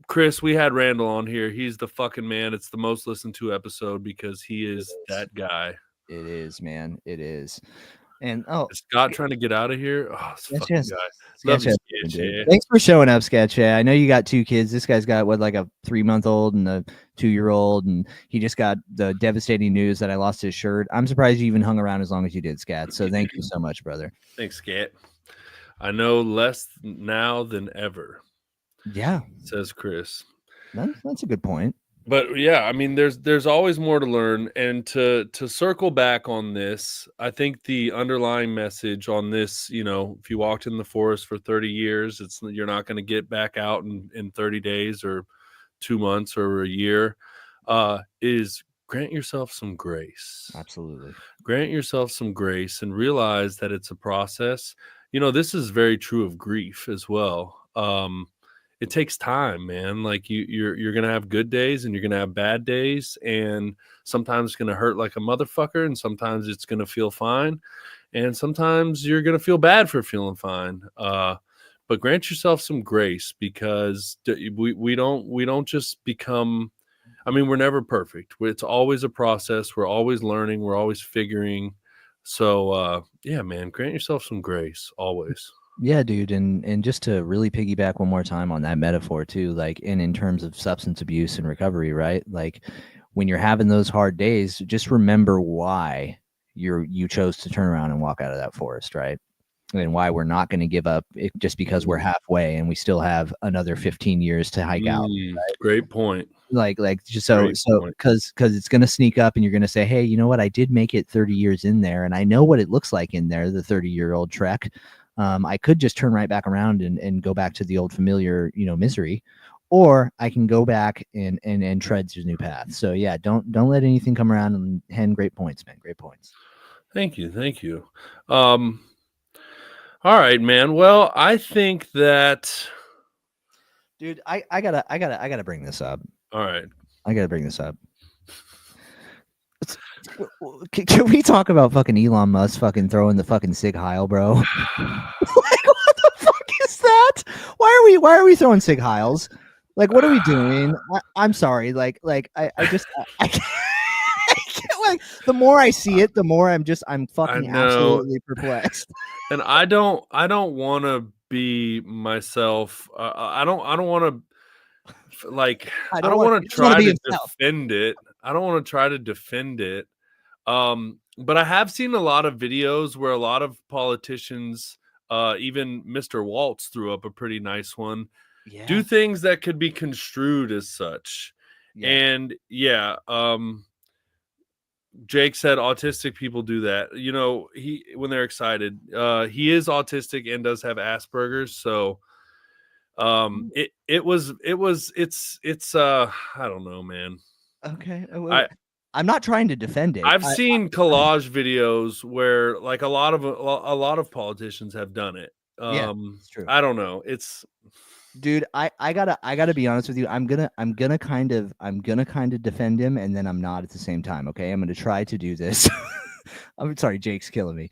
Chris, we had Randall on here. He's the fucking man. It's the most listened to episode because he is that guy. It is, man. It is. And is Scott trying to get out of here? Oh, this fucking guy. Love you, thanks for showing up, Sketch. I know you got 2 kids. This guy's got like a 3-month-old and a 2-year-old, and he just got the devastating news that I lost his shirt. I'm surprised you even hung around as long as you did, Scat. So thank you so much, brother. Thanks, Scat. I know less now than ever. Yeah, says Chris. That's a good point. But yeah, I mean, there's always more to learn, and to circle back on this, I think the underlying message on this, you know, if you walked in the forest for 30 years, you're not going to get back out in 30 days or 2 months or a year. Is grant yourself some grace. Absolutely, grant yourself some grace and realize that it's a process. You know, this is very true of grief as well. It takes time, man. Like you're gonna have good days and you're gonna have bad days, and sometimes it's gonna hurt like a motherfucker, and sometimes it's gonna feel fine, and sometimes you're gonna feel bad for feeling fine. But grant yourself some grace, because we don't just become. I mean, we're never perfect. It's always a process. We're always learning. We're always figuring. So yeah, man, grant yourself some grace always. Yeah, dude, and just to really piggyback one more time on that metaphor too, like in terms of substance abuse and recovery, right? Like when you're having those hard days, just remember why you chose to turn around and walk out of that forest, right? And why we're not going to give up just because we're halfway and we still have another 15 years to hike out. Right? Great point. Like just so because it's going to sneak up and you're going to say, hey, you know what? I did make it 30 years in there and I know what it looks like in there, the 30-year-old trek. I could just turn right back around and go back to the old familiar, misery, or I can go back and tread through new paths. So yeah, don't let anything come around. And Hen, great points, man. Great points. Thank you. All right, man. Well, I think that, dude, I gotta bring this up. All right, I gotta bring this up. Can we talk about fucking Elon Musk fucking throwing the fucking Sig Heil, bro? Like, what the fuck is that? Why are we throwing Sig Heils? Like, what are we doing? I'm sorry. Like I just I can't, like, the more I see it, the more I'm fucking absolutely perplexed. And I don't want to be myself. I don't want to like. I don't want to try to defend it. I don't want to try to defend it. But I have seen a lot of videos where a lot of politicians, even Mr. Waltz threw up a pretty nice one, do things that could be construed as such. Yeah. And Jake said autistic people do that. When they're excited. He is autistic and does have Asperger's, so it's I don't know, man. Okay. I'm not trying to defend it. I've seen collage videos where like a lot of politicians have done it. It's true. I don't know. It's dude, I gotta be honest with you. I'm gonna kind of defend him, and then I'm not at the same time. Okay, I'm gonna try to do this. I'm sorry, Jake's killing me.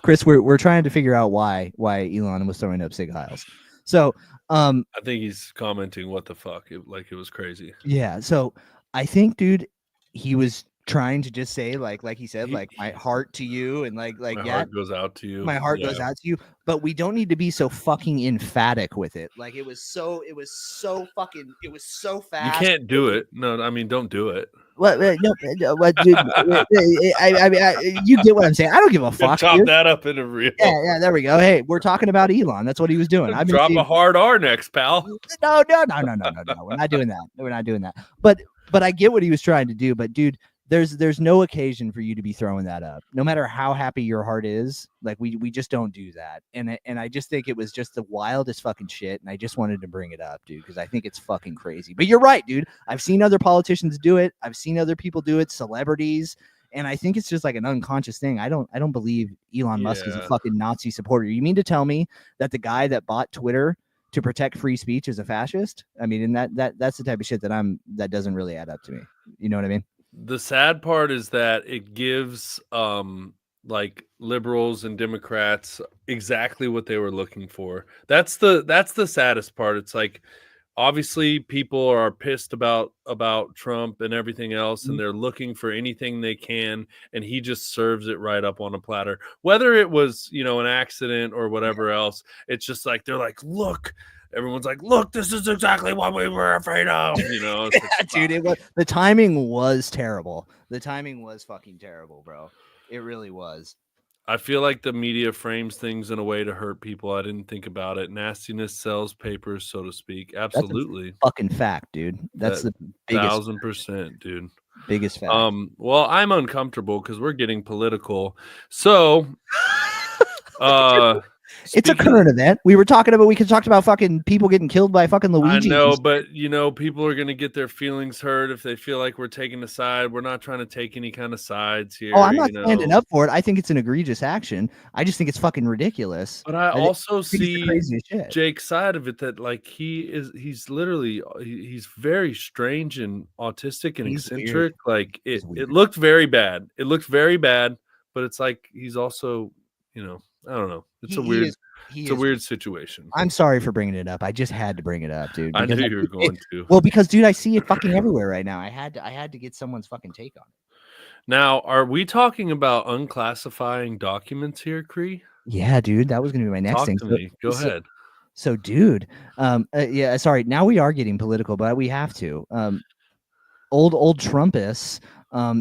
Chris, we're trying to figure out why Elon was throwing up Sig Heils. So I think he's commenting what the fuck, it was crazy. Yeah, so I think, dude, he was trying to just say like he said, like, my heart to you, and like my heart goes out to you. My heart goes out to you, but we don't need to be so fucking emphatic with it. Like it was so fast. You can't do it. No, I mean, don't do it. What? No, what, dude? I mean, you get what I'm saying. I don't give a fuck. Chop that up in a reel. Yeah, there we go. Hey, we're talking about Elon. That's what he was doing. Drop a hard R next, pal. No. We're not doing that. But I get what he was trying to do. But dude, there's no occasion for you to be throwing that up. No matter how happy your heart is, like we just don't do that. And I just think it was just the wildest fucking shit. And I just wanted to bring it up, dude, because I think it's fucking crazy. But you're right, dude. I've seen other politicians do it. I've seen other people do it, celebrities. And I think it's just like an unconscious thing. I don't believe Elon Musk is a fucking Nazi supporter. You mean to tell me that the guy that bought Twitter to protect free speech is a fascist? I mean, and that's the type of shit that doesn't really add up to me. You know what I mean? The sad part is that it gives like liberals and Democrats exactly what they were looking for. That's the saddest part. It's like, obviously people are pissed about Trump and everything else, and they're looking for anything they can, and he just serves it right up on a platter. Whether it was, an accident or whatever else, it's just like they're like, look. Everyone's like, look, this is exactly what we were afraid of. Dude, the timing was terrible. The timing was fucking terrible, bro. It really was. I feel like the media frames things in a way to hurt people. I didn't think about it. Nastiness sells papers, so to speak. Absolutely. That's a fucking fact, dude. That's the biggest 1,000%, dude. Biggest fact. Well, I'm uncomfortable because we're getting political. So it's a current event. We talked about fucking people getting killed by fucking Luigi. I know, but people are going to get their feelings hurt if they feel like we're taking a side. We're not trying to take any kind of sides here. Oh, I'm not standing up for it. I think it's an egregious action. I just think it's fucking ridiculous. But I also see Jake's side of it, that like he's literally he's very strange and autistic and eccentric. Weird. Like it looked very bad. It looked very bad, but it's like he's also, I don't know. It's a weird situation. I'm sorry for bringing it up. I just had to bring it up, dude. I knew you were going to. Well, because dude, I see it fucking everywhere right now. I had to get someone's fucking take on it. Now, are we talking about unclassifying documents here, Cree? Yeah, dude. That was going to be my next thing. Go ahead. So, dude, sorry. Now we are getting political, but we have to. Old Trumpus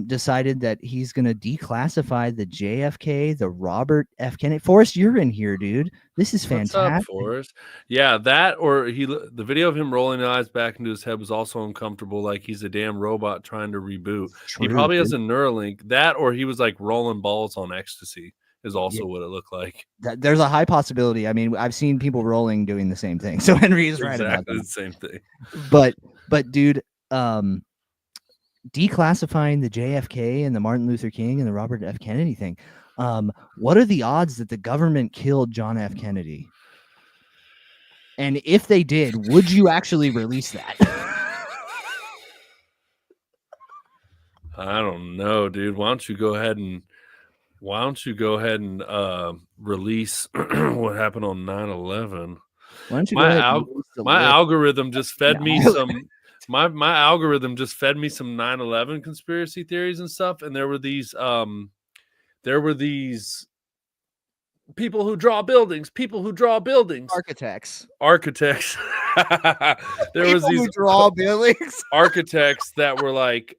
decided that he's going to declassify the JFK, the Robert F. Kennedy. Forrest, you're in here, dude. This is fantastic. What's up, Forrest? Yeah, that or the video of him rolling his eyes back into his head was also uncomfortable, like he's a damn robot trying to reboot. He probably has a Neuralink. That or he was like rolling balls on ecstasy is also what it looked like. There's a high possibility. I mean, I've seen people rolling doing the same thing. So Henry is right about that. The same thing. But dude, declassifying the JFK and the Martin Luther King and the Robert F. Kennedy thing. What are the odds that the government killed John F. Kennedy? And if they did, would you actually release that? I don't know, dude. Why don't you go ahead and release what happened on 9/11? My algorithm just fed me some. My algorithm just fed me some 9/11 conspiracy theories and stuff, and there were these people who draw buildings, architects. There was these draw buildings, architects that were like,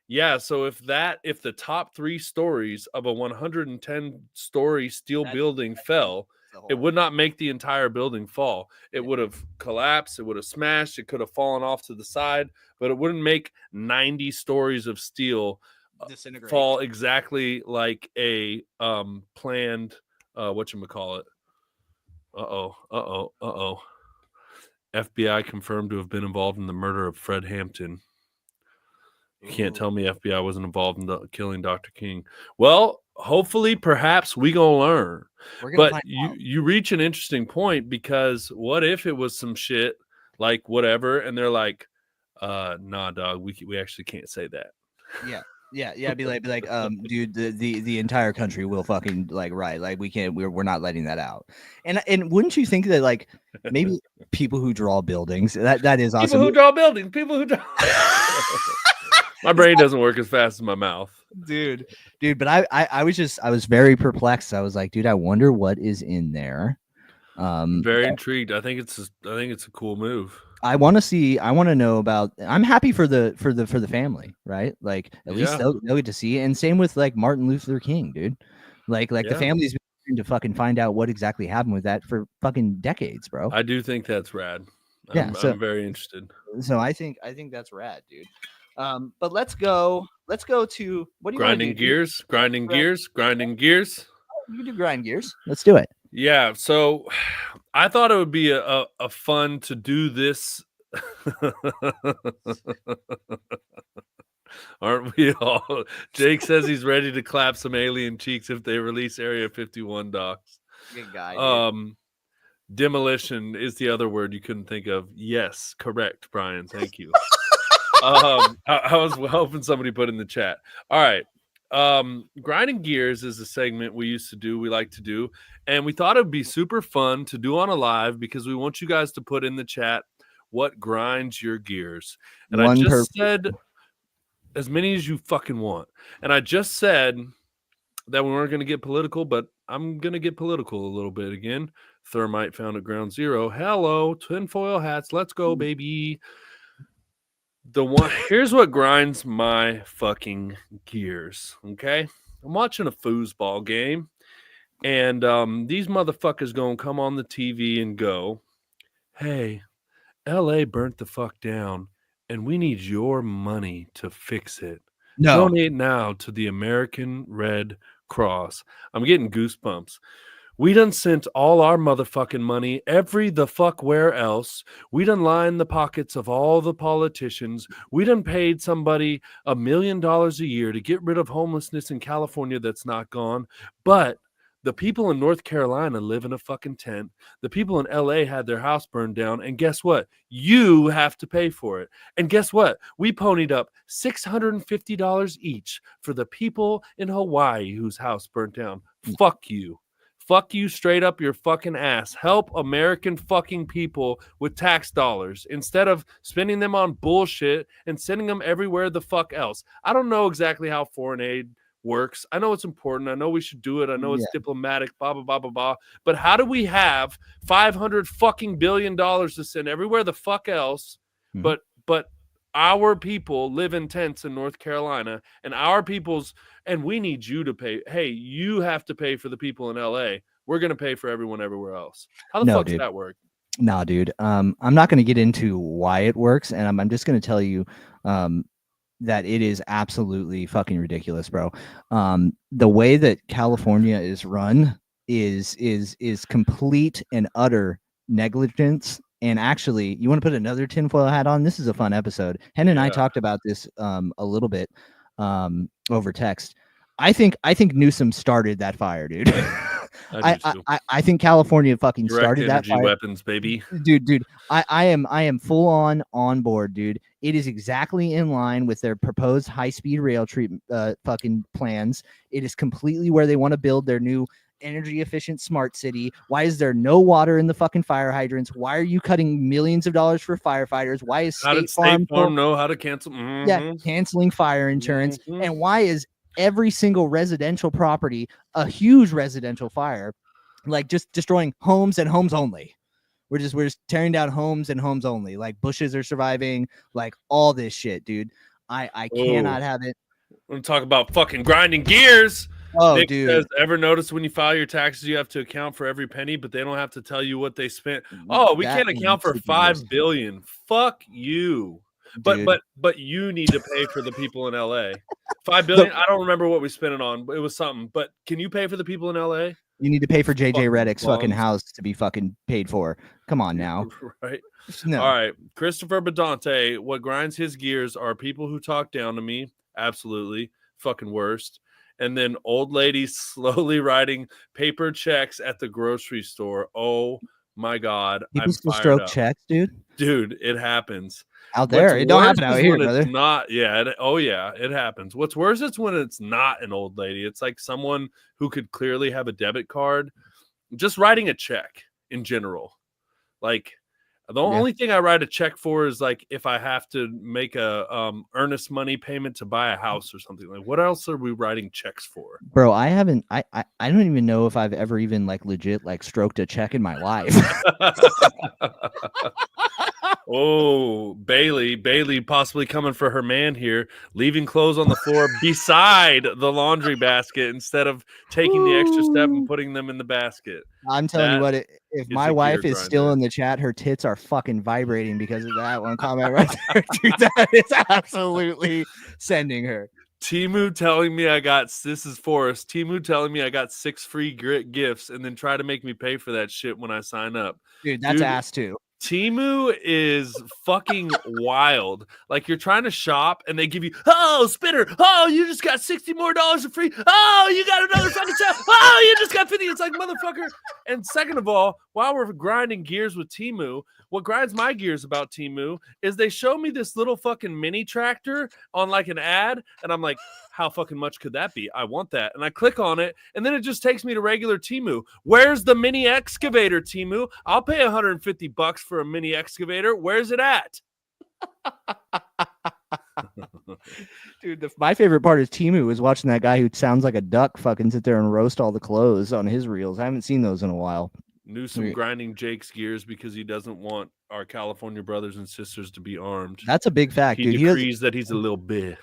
yeah. So if the top 3 stories of a 110-story steel building fell, it would not make the entire building fall. It would have collapsed. It would have smashed. It could have fallen off to the side, but it wouldn't make 90 stories of steel fall exactly like a planned whatchamacallit. FBI confirmed to have been involved in the murder of Fred Hampton. You can't tell me FBI wasn't involved in killing Dr. King. Well, hopefully, perhaps we gonna learn. But you reach an interesting point, because what if it was some shit like whatever, and they're like, nah, dog, we actually can't say that. Yeah. Be like, dude, the entire country will fucking right. Like we're not letting that out. And wouldn't you think that like maybe people who draw buildings, that is awesome. People who draw. My brain doesn't work as fast as my mouth. Dude. But I was very perplexed. I was like, dude, I wonder what is in there. Very intrigued. I think it's a cool move. I want to know about. I'm happy for the family, right? Like at least they'll get to see it. And same with like Martin Luther King, dude. Like the family's been trying to fucking find out what exactly happened with that for fucking decades, bro. I do think that's rad. I'm very interested. So I think that's rad, dude. But let's go to what do you grinding gears. You do grind gears. Let's do it. Yeah, so I thought it would be a fun to do this. Aren't we all? Jake says he's ready to clap some alien cheeks if they release Area 51 docs. Good guy. Demolition is the other word you couldn't think of. Yes, correct, Brian. Thank you. I was hoping somebody put in the chat. All right. Grinding Gears is a segment we like to do, and we thought it'd be super fun to do on a live because we want you guys to put in the chat what grinds your gears. And I just said as many as you fucking want. And I just said that we weren't going to get political, but I'm going to get political a little bit again. Thermite found at Ground Zero. Hello, tinfoil hats. Let's go, baby. Here's what grinds my fucking gears. Okay, I'm watching a foosball game, and these motherfuckers gonna come on the TV and go, "Hey, LA burnt the fuck down, and we need your money to fix it. No. Donate now to the American Red Cross." I'm getting goosebumps. We done sent all our motherfucking money every the fuck where else. We done lined the pockets of all the politicians. We done paid somebody $1 million a year to get rid of homelessness in California that's not gone. But the people in North Carolina live in a fucking tent. The people in LA had their house burned down. And guess what? You have to pay for it. And guess what? We ponied up $650 each for the people in Hawaii whose house burnt down. Fuck you. Fuck you straight up your fucking ass. Help American fucking people with tax dollars instead of spending them on bullshit and sending them everywhere the fuck else. I don't know exactly how foreign aid works. I know it's important. I know we should do it. I know it's diplomatic, blah, blah, blah, blah, blah. But how do we have $500 fucking billion to send everywhere the fuck else? But our people live in tents in North Carolina, and and we need you to pay. Hey, you have to pay for the people in LA. We're going to pay for everyone everywhere else. How the fuck does that work? Nah, dude. I'm not going to get into why it works, and I'm just going to tell you that it is absolutely fucking ridiculous, bro. The way that California is run is complete and utter negligence. And actually, you want to put another tinfoil hat on? This is a fun episode. Hen and I talked about this a little bit over text. I think Newsom started that fire, dude. I think California fucking started that fire. Weapons, baby. Dude. I am full on board, dude. It is exactly in line with their proposed high-speed rail treatment fucking plans. It is completely where they want to build their new energy efficient smart city. Why is there no water in the fucking fire hydrants? Why are you cutting millions of dollars for firefighters? Why is State Farm know how to cancel? Canceling fire insurance? And why is every single residential property a huge residential fire, like just destroying homes and homes only? We're just tearing down homes and homes only. Like bushes are surviving, like all this shit, dude. I cannot have it. We're gonna talk about fucking grinding gears. Oh, Nick dude. Says, ever notice when you file your taxes, you have to account for every penny, but they don't have to tell you what they spent? Oh, we can't account for $5 billion. Fuck you. But you need to pay for the people in LA. $5 billion. I don't remember what we spent it on, but it was something. But can you pay for the people in LA? You need to pay for JJ Redick's fucking house to be fucking paid for. Come on now. Right. No. All right. Christopher Bedante, what grinds his gears are people who talk down to me. Absolutely. Fucking worst. And then old ladies slowly writing paper checks at the grocery store. Oh my God. People still stroke checks, dude. Dude, it happens. Out there. It don't happen out here, brother. It's not, it happens. What's worse is when it's not an old lady. It's like someone who could clearly have a debit card. Just writing a check in general. Like, the only thing I write a check for is like if I have to make a earnest money payment to buy a house or something. Like, what else are we writing checks for? Bro, I haven't. I don't even know if I've ever even like legit like stroked a check in my life. Oh, Bailey possibly coming for her man here, leaving clothes on the floor beside the laundry basket instead of taking the extra step and putting them in the basket. I'm telling you what, if my wife is still in the chat, her tits are fucking vibrating because of that one comment right there. Dude, that is absolutely sending her. Timu telling me this is Forrest. Timu telling me I got 6 free gifts and then try to make me pay for that shit when I sign up. Dude, that's ass too. Timu is fucking wild. Like, you're trying to shop and they give you, spinner. Oh, you just got $60 more for free. Oh, you got another fucking shop. Oh, you just got 50. It's like, motherfucker. And second of all, while we're grinding gears with Timu, what grinds my gears about Timu is they show me this little fucking mini tractor on like an ad. And I'm like, how fucking much could that be? I want that. And I click on it, and then it just takes me to regular Timu. Where's the mini excavator, Timu? I'll pay $150 for a mini excavator. Where's it at? Dude, my favorite part of Timu is watching that guy who sounds like a duck fucking sit there and roast all the clothes on his reels. I haven't seen those in a while. Newsom grinding Jake's gears because he doesn't want our California brothers and sisters to be armed. That's a big fact, dude. He decrees that he's a little bit.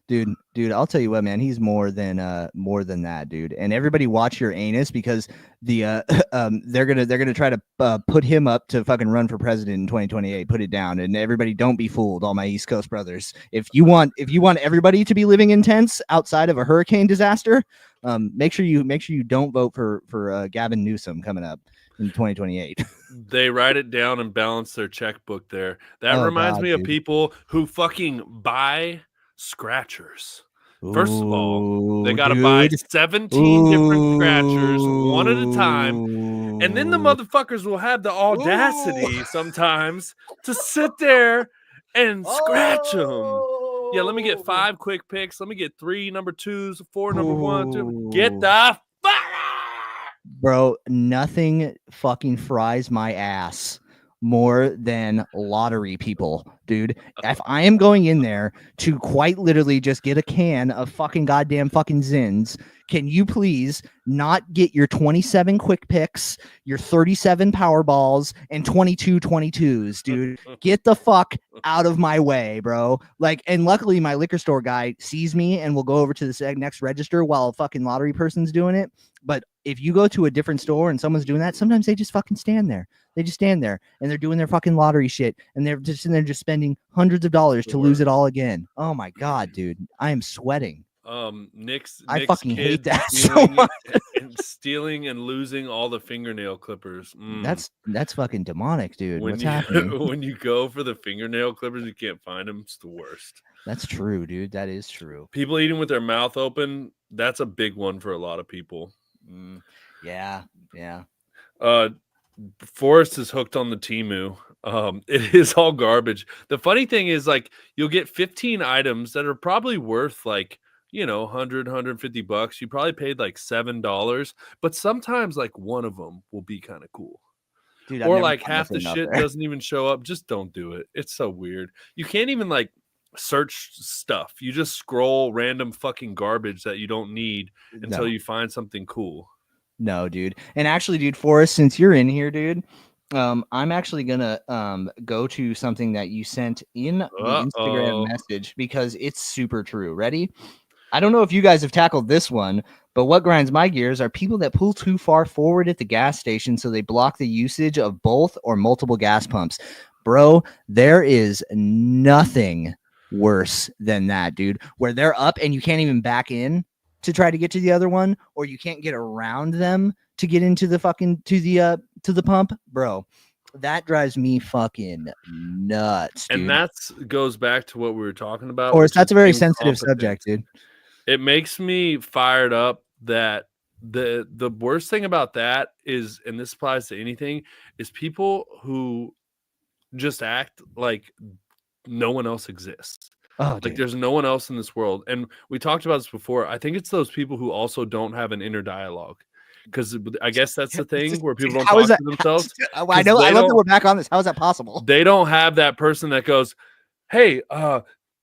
Dude, I'll tell you what, man, he's more than that, dude. And everybody watch your anus because they're gonna try to put him up to fucking run for president in 2028. Put it down, and everybody don't be fooled, all my East Coast brothers. If you want everybody to be living in tents outside of a hurricane disaster, make sure you don't vote for Gavin Newsom coming up in 2028. They write it down and balance their checkbook there. That reminds me of people who fucking buy scratchers. First of all, they got to buy 17 different scratchers one at a time, and then the motherfuckers will have the audacity sometimes to sit there and scratch them. Yeah, let me get 5 quick picks. Let me get 3 number 2s, 4 number 1, 2. Get the fuck, bro. Nothing fucking fries my ass more than lottery people, dude. If I am going in there to quite literally just get a can of fucking goddamn fucking Zins, Can you please not get your 27 quick picks, your 37 power balls, and 22 22s, dude? Get the fuck out of my way, bro. Like, and luckily my liquor store guy sees me and will go over to the next register while a fucking lottery person's doing it. But if you go to a different store and someone's doing that, sometimes they just fucking stand there. They just stand there and they're doing their fucking lottery shit, and they're just spending hundreds of dollars to lose it all again. Oh my god, dude, I am sweating. Nick's fucking hate that so much. And stealing and losing all the fingernail clippers. That's fucking demonic, dude. What's happening? When you go for the fingernail clippers, you can't find them. It's the worst. That's true, dude. That is true. People eating with their mouth open. That's a big one for a lot of people. Yeah. Forrest is hooked on the Temu. It is all garbage. The funny thing is, like, you'll get 15 items that are probably worth like, you know, $100-$150. You probably paid like $7, but sometimes like one of them will be kind of cool. Dude, or like half the shit doesn't even show up. Just don't do it. It's so weird. You can't even like search stuff. You just scroll random fucking garbage that you don't need until you find something cool. No, dude. And actually, dude, Forrest, since you're in here, dude, I'm actually gonna go to something that you sent in the Instagram message because it's super true. Ready? I don't know if you guys have tackled this one, but what grinds my gears are people that pull too far forward at the gas station so they block the usage of both or multiple gas pumps. Bro, there is nothing worse than that, dude, where they're up and you can't even back in to try to get to the other one, or you can't get around them to get into the fucking to the pump. Bro, that drives me fucking nuts, dude. And that's goes back to what we were talking about. Of course, that's a very sensitive subject, dude. It makes me fired up that the worst thing about that is, and this applies to anything, is people who just act like no one else exists. Oh, like dude. There's no one else in this world. And we talked about this before. I think it's those people who also don't have an inner dialogue. Because I guess that's the thing where people don't talk to themselves. I know. I love that we're back on this. How is that possible? They don't have that person that goes, hey,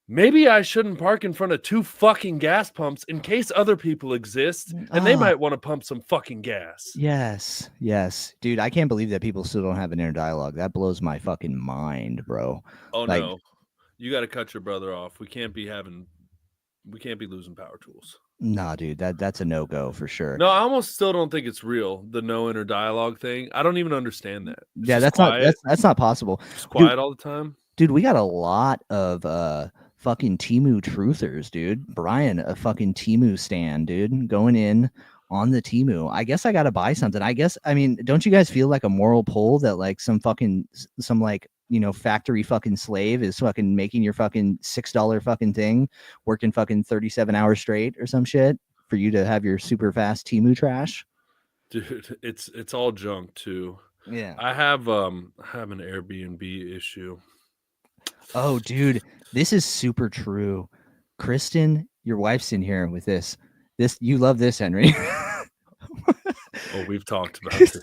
maybe I shouldn't park in front of 2 fucking gas pumps in case other people exist and they might want to pump some fucking gas. Yes. Dude, I can't believe that people still don't have an inner dialogue. That blows my fucking mind, bro. Oh, like, no. You got to cut your brother off. We can't be losing power tools. Nah, dude, that's a no-go for sure. No, I almost still don't think it's real. The no inner dialogue thing. I don't even understand that. Yeah, that's not possible. Just quiet all the time. Dude, we got a lot of fucking Temu truthers, dude. Brian, a fucking Temu stan, dude, going in on the Temu. I guess I gotta buy something. I mean, don't you guys feel like a moral pull that like some like, you know, factory fucking slave is fucking making your fucking $6 fucking thing, working fucking 37 hours straight or some shit for you to have your super fast Temu trash? Dude, it's all junk too. Yeah. I have an Airbnb issue. Oh, dude, this is super true. Kristen, your wife's in here with this. You love this, Henry. Oh, we've talked about this.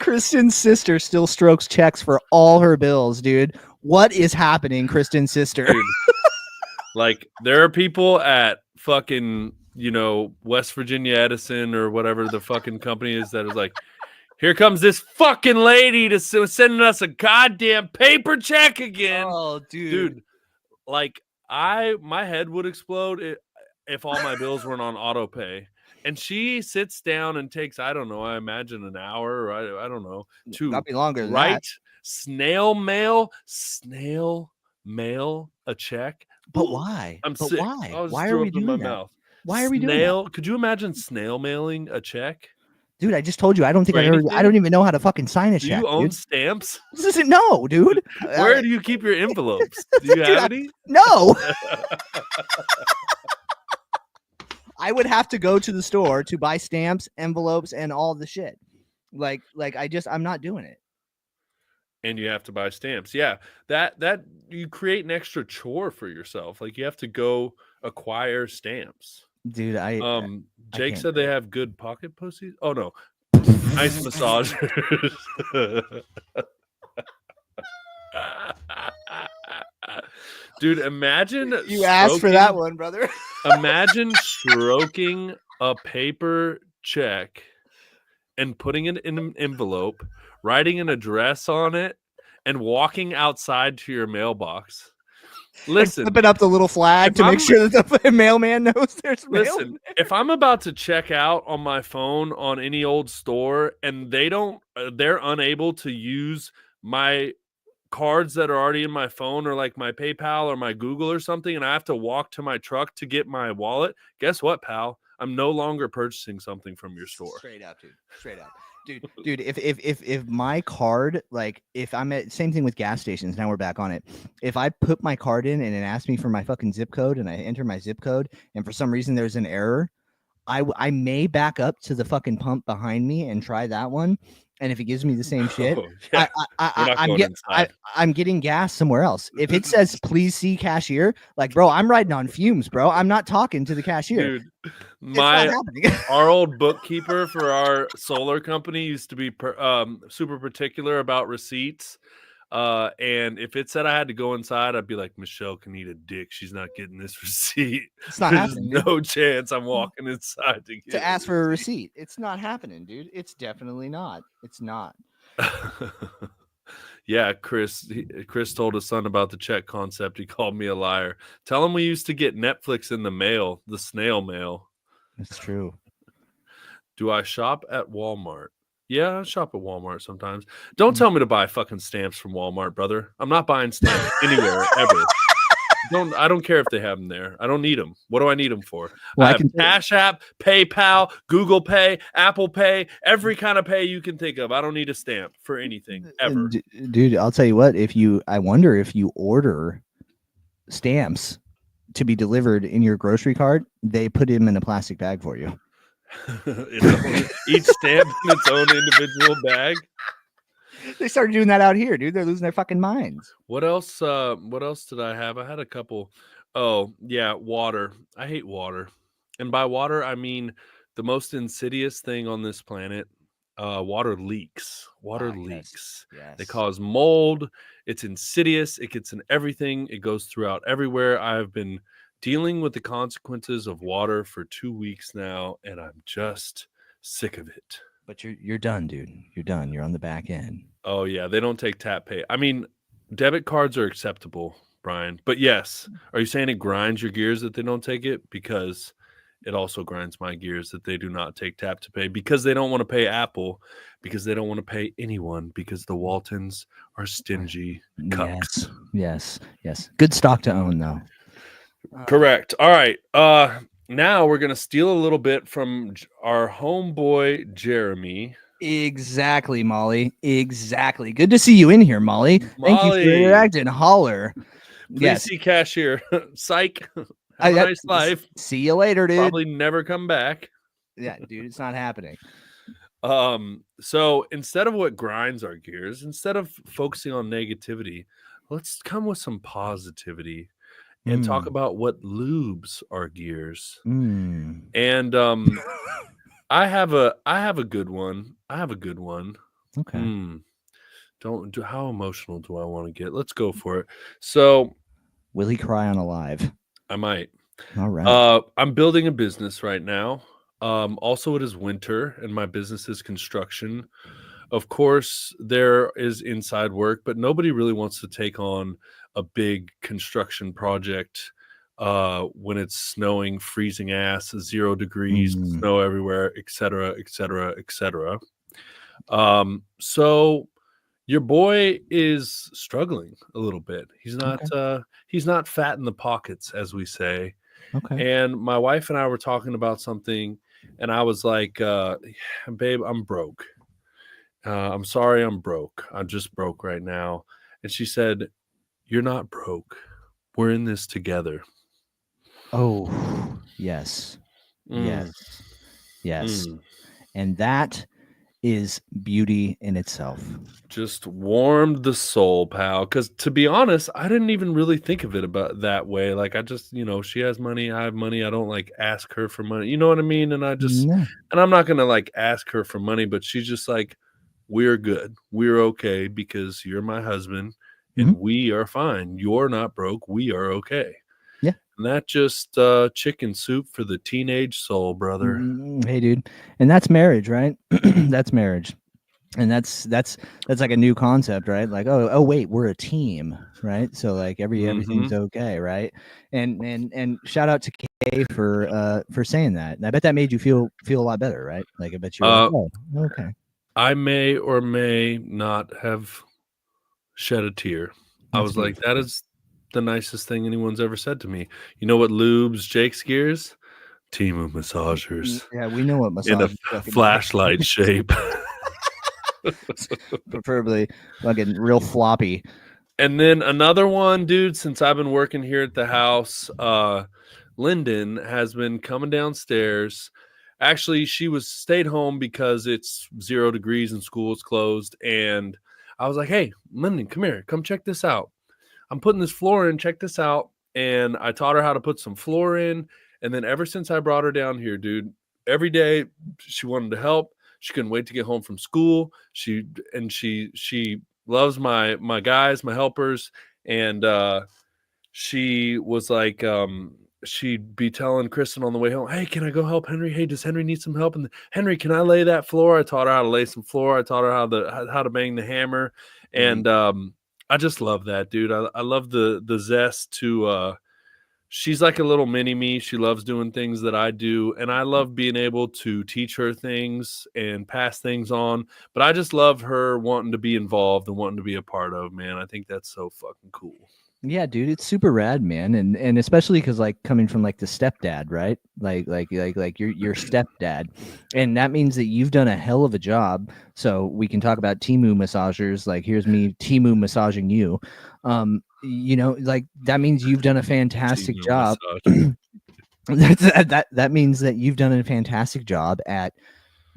Kristen's sister still strokes checks for all her bills, dude. What is happening, Kristen's sister? Dude, like, there are people at fucking, you know, West Virginia Edison or whatever the fucking company is that is like, here comes this fucking lady to sending us a goddamn paper check again. Oh, dude. Like, my head would explode if all my bills weren't on auto pay. And she sits down and takes, I don't know, I imagine an hour, or I don't know, to not be longer than write that. snail mail a check. But why? I'm sick. Why? Why are we doing that? Mouth. Why are we doing that? Could you imagine snail mailing a check? Dude, I just told you I don't think I don't even know how to fucking sign a check. Do you own stamps? No, dude. Where do you keep your envelopes? Do you have any? No. I would have to go to the store to buy stamps, envelopes, and all the shit. Like I'm not doing it. And you have to buy stamps. Yeah, that you create an extra chore for yourself. Like, you have to go acquire stamps. Dude, Jake said they have good pocket pussies. Oh no, nice massagers. Dude, imagine you asked for that one, brother. Imagine stroking a paper check and putting it in an envelope, writing an address on it, and walking outside to your mailbox. Listen, flipping up the little flag to make sure that the mailman knows there's mail. Listen, if I'm about to check out on my phone on any old store and they're unable to use my cards that are already in my phone or like my PayPal or my Google or something, and I have to walk to my truck to get my wallet, guess what, pal? I'm no longer purchasing something from your store. Straight up, dude. Straight up. Dude, if my card, like if I'm at, same thing with gas stations, now we're back on it. If I put my card in and it asks me for my fucking zip code and I enter my zip code and for some reason there's an error, I may back up to the fucking pump behind me and try that one. And if it gives me the same shit, yeah. I'm getting gas somewhere else. If it says please see cashier, like bro, I'm riding on fumes, bro. I'm not talking to the cashier. Dude, our old bookkeeper for our solar company used to be super particular about receipts. And if it said I had to go inside, I'd be like, Michelle can eat a dick. She's not getting this receipt. It's not There's happening. No chance I'm walking inside to ask for a receipt. It's not happening, dude. It's definitely not. It's not. Yeah, Chris told his son about the check concept. He called me a liar. Tell him we used to get Netflix in the mail, the snail mail. That's true. Do I shop at Walmart? Yeah, I shop at Walmart sometimes. Don't tell me to buy fucking stamps from Walmart, brother. I'm not buying stamps anywhere ever. I don't care if they have them there. I don't need them. What do I need them for? Well, I have Cash App, PayPal, Google Pay, Apple Pay, every kind of pay you can think of. I don't need a stamp for anything ever. Dude, I'll tell you what, I wonder if you order stamps to be delivered in your grocery cart, they put them in a plastic bag for you. Each stamp in its own individual bag. They started doing that out here, dude. They're losing their fucking minds. What else did I have? I had a couple. Oh, yeah, water. I hate water. And by water, I mean the most insidious thing on this planet. Water leaks. Water leaks. Yes. They cause mold. It's insidious. It gets in everything. It goes throughout everywhere. I've been dealing with the consequences of water for 2 weeks now, and I'm just sick of it. But you're done, dude. You're done. You're on the back end. Oh, yeah. They don't take tap pay. I mean, debit cards are acceptable, Brian. But yes, are you saying it grinds your gears that they don't take it? Because it also grinds my gears that they do not take tap to pay because they don't want to pay Apple, because they don't want to pay anyone, because the Waltons are stingy cucks. Yes. Good stock to own, though. Correct. All right. Now we're going to steal a little bit from our homeboy, Jeremy. Exactly, Molly. Exactly. Good to see you in here, Molly. Thank you for interacting. Holler. Please see cashier. Psych. Have a nice life. See you later, dude. Probably never come back. Yeah, dude, it's not happening. So instead of what grinds our gears, instead of focusing on negativity, let's come with some positivity and talk about what lubes our gears. And I have a good one. Okay. How emotional do I want to get? Let's go for it. So, will he cry on a live? I might. All right. I'm building a business right now. Also, it is winter, and my business is construction. Of course, there is inside work, but nobody really wants to take on a big construction project when it's snowing, freezing ass, 0 degrees, snow everywhere, etc., etc., etc. So your boy is struggling a little bit. He's not fat in the pockets, as we say. Okay. And my wife and I were talking about something, and I was like, babe, I'm broke. I'm sorry, I'm broke. I'm just broke right now. And she said, you're not broke. We're in this together. Oh, yes. Yes. And that is beauty in itself. Just warmed the soul, pal. Because to be honest, I didn't even really think of it about that way. Like I just, she has money, I have money. I don't like ask her for money. You know what I mean? And I just, and I'm not going to like ask her for money, but she's just like, we're good. We're okay because you're my husband and we are fine. You're not broke. We are okay. Yeah. And that just chicken soup for the teenage soul, brother. Hey, dude. And that's marriage, right? That's marriage. And that's like a new concept, right? Like, oh wait, we're a team, right? So like everything's okay, right? And shout out to Kay for saying that. And I bet that made you feel a lot better, right? Like I bet you were like, oh, okay. I may or may not have shed a tear. I was like, that is the nicest thing anyone's ever said to me. You know what lubes Jake's gears? Temu massagers. Yeah, we know what massage in a flashlight shape. Preferably fucking real floppy. And then another one, dude, since I've been working here at the house, Lyndon has been coming downstairs. Actually, she stayed home because it's 0 degrees and school is closed. And I was like, hey, Lyndon, come here. Come check this out. I'm putting this floor in. Check this out. And I taught her how to put some floor in. And then ever since I brought her down here, dude, every day she wanted to help. She couldn't wait to get home from school. She loves my guys, my helpers. And she was like, she'd be telling Kristen on the way home, hey, can I go help Henry? Hey, does Henry need some help? And Henry, can I lay that floor? I taught her how to lay some floor. I taught her how to bang the hammer. And I just love that, dude. I love the zest to she's like a little mini me. She loves doing things that I do. And I love being able to teach her things and pass things on. But I just love her wanting to be involved and wanting to be a part of, man. I think that's so fucking cool. Yeah, dude, it's super rad, man. And especially because like coming from like the stepdad, right? Like your stepdad. And that means that you've done a hell of a job. So we can talk about Temu massagers. Like here's me Temu massaging you. You know, like that means you've done a fantastic job. that means that you've done a fantastic job at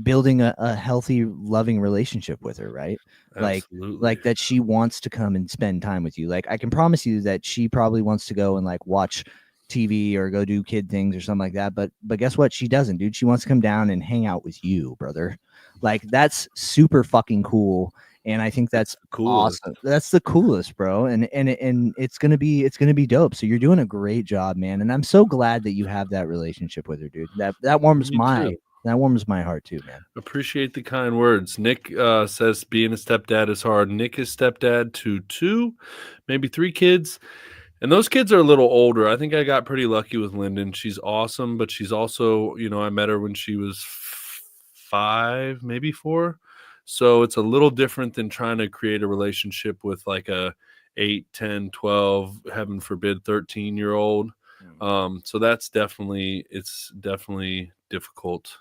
building a healthy, loving relationship with her, right? Absolutely. Like that she wants to come and spend time with you. Like I can promise you that she probably wants to go and like watch TV or go do kid things or something like that. But guess what? She doesn't, dude. She wants to come down and hang out with you, brother. Like that's super fucking cool. And I think that's awesome. That's the coolest, bro. And it's gonna be dope. So you're doing a great job, man. And I'm so glad that you have that relationship with her, dude. That warms That warms my heart too, man. Appreciate the kind words. Nick says being a stepdad is hard. Nick is stepdad to 2, maybe 3 kids. And those kids are a little older. I think I got pretty lucky with Lyndon. She's awesome, but she's also, you know, I met her when she was 5, maybe 4. So it's a little different than trying to create a relationship with like a 8, 10, 12, heaven forbid, 13-year-old. So it's definitely difficult.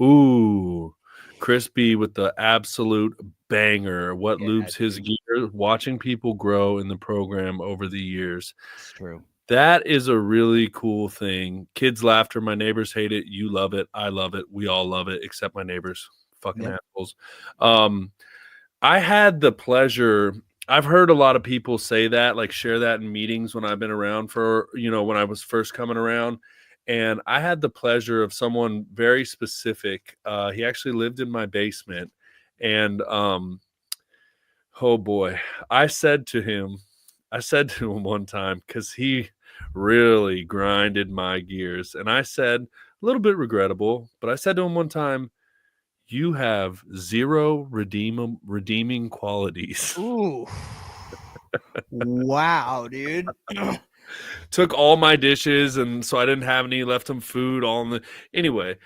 Ooh, Crispy with the absolute banger. What lubes his gear? Watching people grow in the program over the years. It's true. That is a really cool thing. Kids' laughter. My neighbors hate it. You love it. I love it. We all love it, except my neighbors. Fucking assholes. I had the pleasure. I've heard a lot of people say that, like share that in meetings when I've been around for, you know, when I was first coming around. And I had the pleasure of someone very specific. He actually lived in my basement. And oh boy, I said to him one time, because he really grinded my gears. And I said, a little bit regrettable, but I said to him one time, you have 0 redeeming qualities. Ooh. Wow, dude. Took all my dishes, and so I didn't have any, left him food all in the anyway,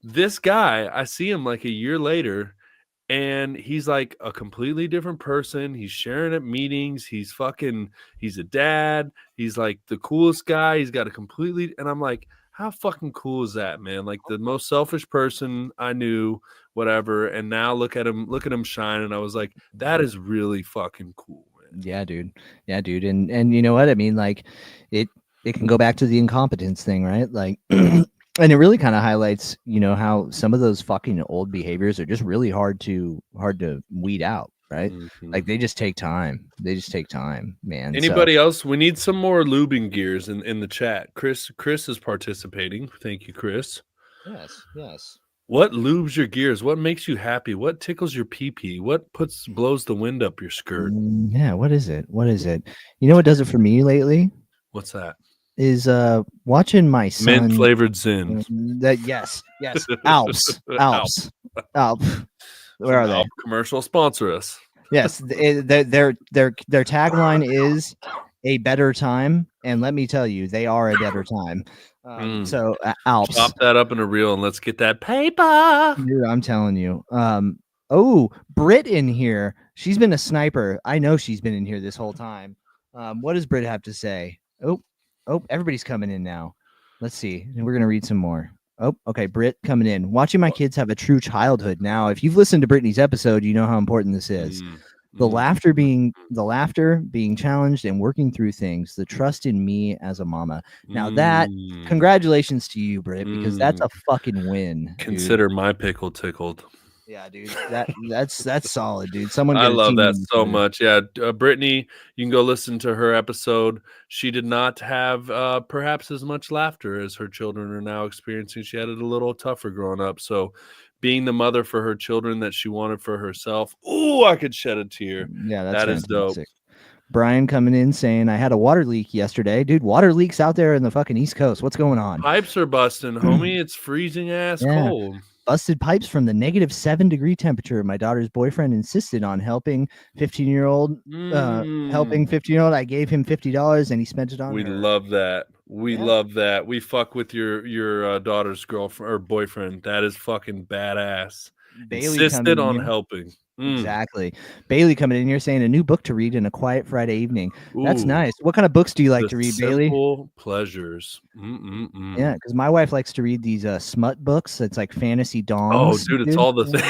this guy, I see him like a year later, and he's like a completely different person. He's sharing at meetings. He's a dad. He's like the coolest guy. He's got a completely, and I'm like, how fucking cool is that, man? Like the most selfish person I knew, whatever. And now look at him shine. And I was like, that is really fucking cool, man. Yeah, dude. And you know what? I mean, like it can go back to the incompetence thing, right? Like, and it really kind of highlights, you know, how some of those fucking old behaviors are just really hard to weed out. Right? Mm-hmm. Like they just take time. Man. Anybody else? We need some more lubing gears in the chat. Chris is participating. Thank you, Chris. Yes. What lubes your gears? What makes you happy? What tickles your pee-pee? What blows the wind up your skirt? Yeah, what is it? What is it? You know what does it for me lately? What's that? Is watching my son. Mint flavored Zin. That yes. Alps. Where are they? Commercial, sponsor us. Yes, their tagline is a better time, and let me tell you, they are a better time. So Alps. Chop that up in a reel and let's get that paper. Dude, I'm telling you. Oh, Britt in here. She's been a sniper. I know she's been in here this whole time. What does Britt have to say? Oh, everybody's coming in now. Let's see. We're gonna read some more. Oh, okay. Britt coming in. Watching my kids have a true childhood. Now, if you've listened to Brittany's episode, you know how important this is. The laughter being challenged and working through things, the trust in me as a mama. Now that, congratulations to you, Britt, because that's a fucking win. Consider my pickle tickled. Yeah, dude, that's solid, dude. I love that so much. Yeah, Brittany, you can go listen to her episode. She did not have perhaps as much laughter as her children are now experiencing. She had it a little tougher growing up. So being the mother for her children that she wanted for herself. Oh, I could shed a tear. Yeah, that is dope. Brian coming in saying, I had a water leak yesterday. Dude, water leaks out there in the fucking East Coast. What's going on? Pipes are busting, homie. It's freezing ass cold. Busted pipes from the -7-degree temperature. My daughter's boyfriend insisted on helping 15-year-old. I gave him $50 and he spent it on her. Love that. We love that. We fuck with your daughter's girlfriend or boyfriend. That is fucking badass. Bailey insisted on helping. Exactly. Bailey coming in here saying a new book to read in a quiet Friday evening. That's nice. What kind of books do you like to read, Bailey? Simple Pleasures. Yeah, because my wife likes to read these smut books. It's like fantasy dongs. Oh, dude, it's all the thing.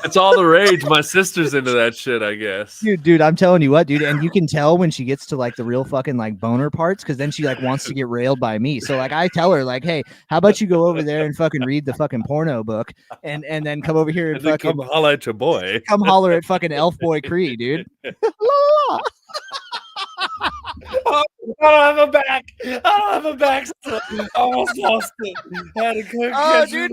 It's all the rage. My sister's into that shit, I guess. Dude, I'm telling you what, dude. And you can tell when she gets to like the real fucking like boner parts, because then she like wants to get railed by me. So like I tell her like, hey, how about you go over there and fucking read the fucking porno book and then come over here and fucking come holler at your boy. Come holler at fucking Elf Boy Cree, dude. I don't have a back. I almost lost it. Dude!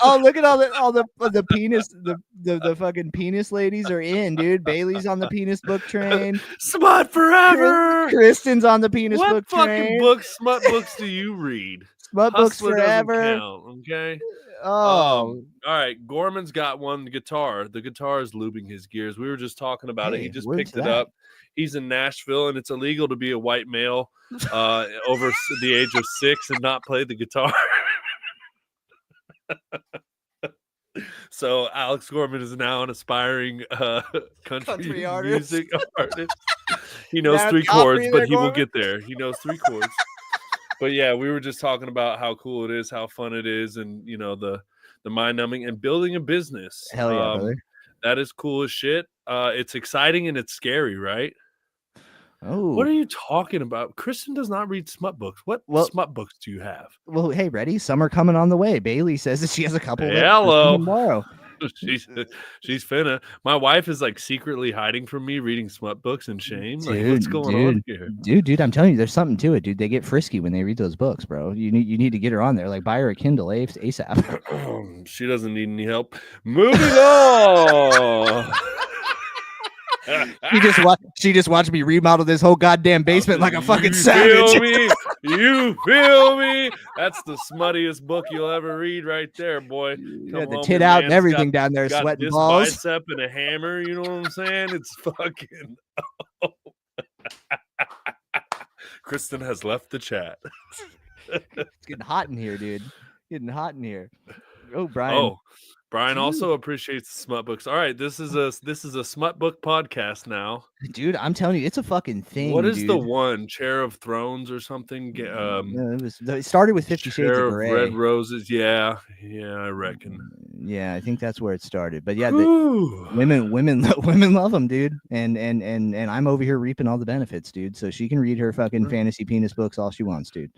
Oh, look at all the penis. The fucking penis ladies are in, dude. Bailey's on the penis book train. Smut forever. Kristen's on the penis book train. What fucking smut books do you read? Smut books forever. Count, okay. Oh, all right. Gorman's got one guitar. The guitar is lubing his gears. We were just talking about it. He just picked it up. He's in Nashville, and it's illegal to be a white male over the age of 6 and not play the guitar. So Alex Gorman is now an aspiring country music artist. He knows 3 chords, but he will get there. He knows 3 chords. But yeah, we were just talking about how cool it is, how fun it is, and you know the mind numbing and building a business. Hell yeah, brother. That is cool as shit. It's exciting and it's scary, right? Oh, what are you talking about? Kristen does not read smut books. What smut books do you have? Well, hey, ready? Summer coming on the way. Bailey says that she has a couple. Hello. Tomorrow. She's finna. My wife is like secretly hiding from me reading smut books in shame. Like, what's going on here? Dude, I'm telling you, there's something to it, dude. They get frisky when they read those books, bro. You need to get her on there. Like, buy her a Kindle ASAP. She doesn't need any help. Moving on. She just watched me remodel this whole goddamn basement like a fucking savage. You feel me? That's the smuttiest book you'll ever read right there, boy. The tit out and everything down there, sweating balls. Bicep and a hammer, you know what I'm saying? It's fucking. Kristen has left the chat. It's getting hot in here, dude. Getting hot in here. Oh, Brian. Oh. Brian also appreciates smut books. All right, this is a smut book podcast now. Dude, I'm telling you, it's a fucking thing. What is the one? Chair of Thrones or something? It started with 50 Shades of Grey. Red Roses. Yeah, I reckon. Yeah, I think that's where it started. But yeah, women love them, dude. And I'm over here reaping all the benefits, dude. So she can read her fucking fantasy penis books all she wants, dude.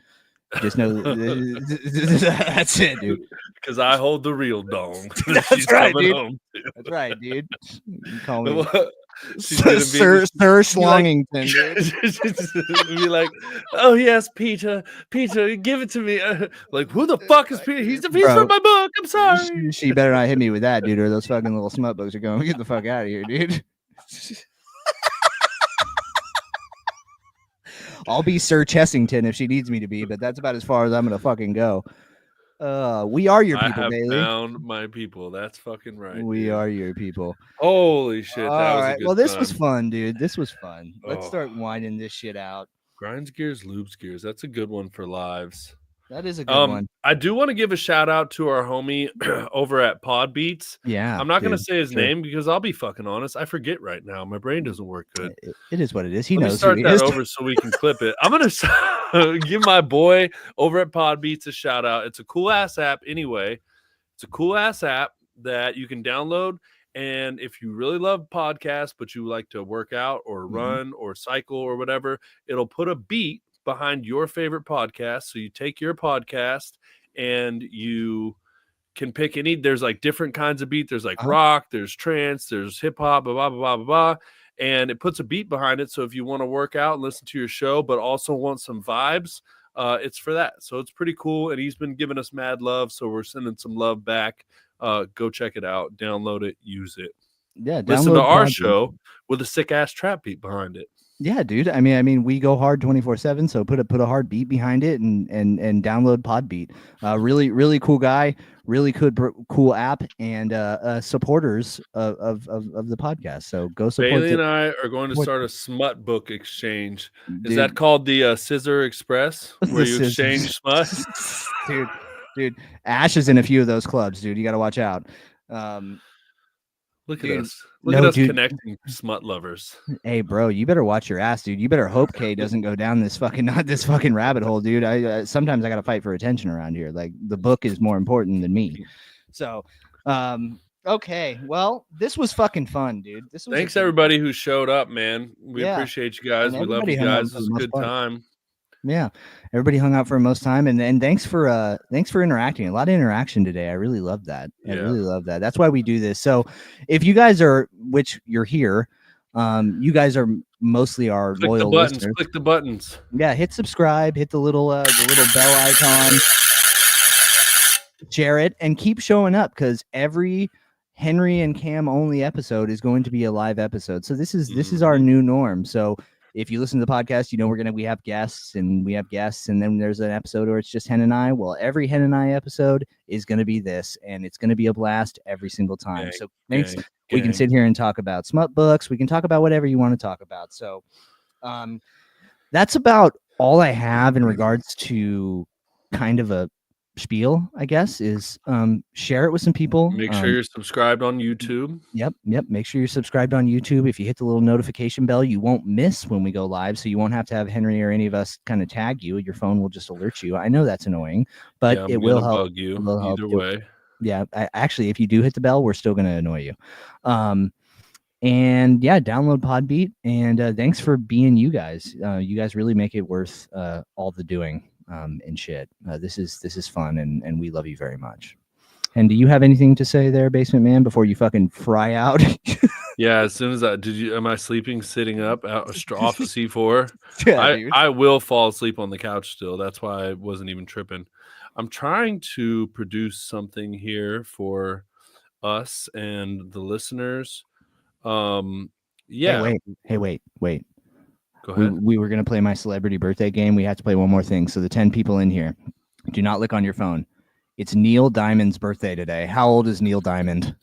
Just know that's it, dude. Because I hold the real dong. That's right, dude. That's right, dude. You call me. Sir Schlongington, dude. Be like, oh yes, Peter, give it to me. Like, who the fuck is Peter? He's from my book. I'm sorry. She better not hit me with that, dude, or those fucking little smut books are going. Get the fuck out of here, dude. I'll be Sir Chessington if she needs me to be, but that's about as far as I'm gonna fucking go. We are your people, I have Bailey. Found my people. That's fucking right. We are your people. Holy shit! All right. Well, this was fun, dude. This was fun. Let's start winding this shit out. Grinds gears, lubes gears. That's a good one for lives. That is a good one. I do want to give a shout out to our homie over at Pod Beats. Yeah. I'm not going to say his name because I'll be fucking honest. I forget right now. My brain doesn't work good. It is what it is. He Let knows. Me start that over so we can clip it. I'm going to give my boy over at Pod Beats a shout out. It's a cool ass app anyway. It's a cool ass app that you can download. And if you really love podcasts, but you like to work out or run or cycle or whatever, it'll put a beat behind your favorite podcast. So you take your podcast and you can pick any. There's like different kinds of beat. There's like rock, there's trance, there's hip hop, blah, blah, blah, blah, blah. And it puts a beat behind it. So if you want to work out and listen to your show, but also want some vibes, it's for that. So it's pretty cool. And he's been giving us mad love. So we're sending some love back. Go check it out, download it, use it. Yeah, listen to our show with a sick ass trap beat behind it. Yeah, dude. I mean, we go hard 24/7. So put a hard beat behind it and download Podbeat. Really cool guy. Really cool app and supporters of the podcast. So go support. Bailey and I are going to start a smut book exchange. Is that called the Scissor Express, where you exchange smut? Dude, Ash is in a few of those clubs, dude. You got to watch out. Look at us. Look at us connecting smut lovers. Hey, bro, you better watch your ass, dude. You better hope Kay doesn't go down this fucking rabbit hole, dude. I sometimes I got to fight for attention around here. Like the book is more important than me. So, okay. Well, this was fucking fun, dude. Thanks everybody who showed up, man. We appreciate you guys. We love you guys. It was a good time. Yeah, everybody hung out for the most time, and thanks for interacting. A lot of interaction today. I really love that. I really love that. That's why we do this. So, if you guys are, which you're here, you guys are mostly our loyal listeners. Click the buttons. Yeah, hit subscribe. Hit the little bell icon. Share it and keep showing up because every Henry and Cam only episode is going to be a live episode. So this is our new norm. So. If you listen to the podcast, you know we have guests, and then there's an episode where it's just Hen and I. Well, every Hen and I episode is going to be this, and it's going to be a blast every single time. So thanks. We can sit here and talk about smut books. We can talk about whatever you want to talk about. So that's about all I have in regards to kind of a spiel, I guess, is share it with some people. Make sure you're subscribed on YouTube. Yep. Make sure you're subscribed on YouTube. If you hit the little notification bell, you won't miss when we go live, so you won't have to have Henry or any of us kind of tag you. Your phone will just alert you. I know that's annoying, but it will help. Bug you either way. Yeah, actually, if you do hit the bell, we're still going to annoy you. And yeah, download Podbeat, and thanks for being you guys. You guys really make it worth all the doing. And shit. This is fun, and we love you very much. And do you have anything to say there, Basement Man, before you fucking fry out? Yeah, as soon as am I sleeping sitting up off of C4? Yeah, I will fall asleep on the couch still. That's why I wasn't even tripping. I'm trying to produce something here for us and the listeners. Yeah. Hey, wait. Go ahead. We were going to play my celebrity birthday game. We have to play one more thing. So the 10 people in here, do not look on your phone. It's Neil Diamond's birthday today. How old is Neil Diamond?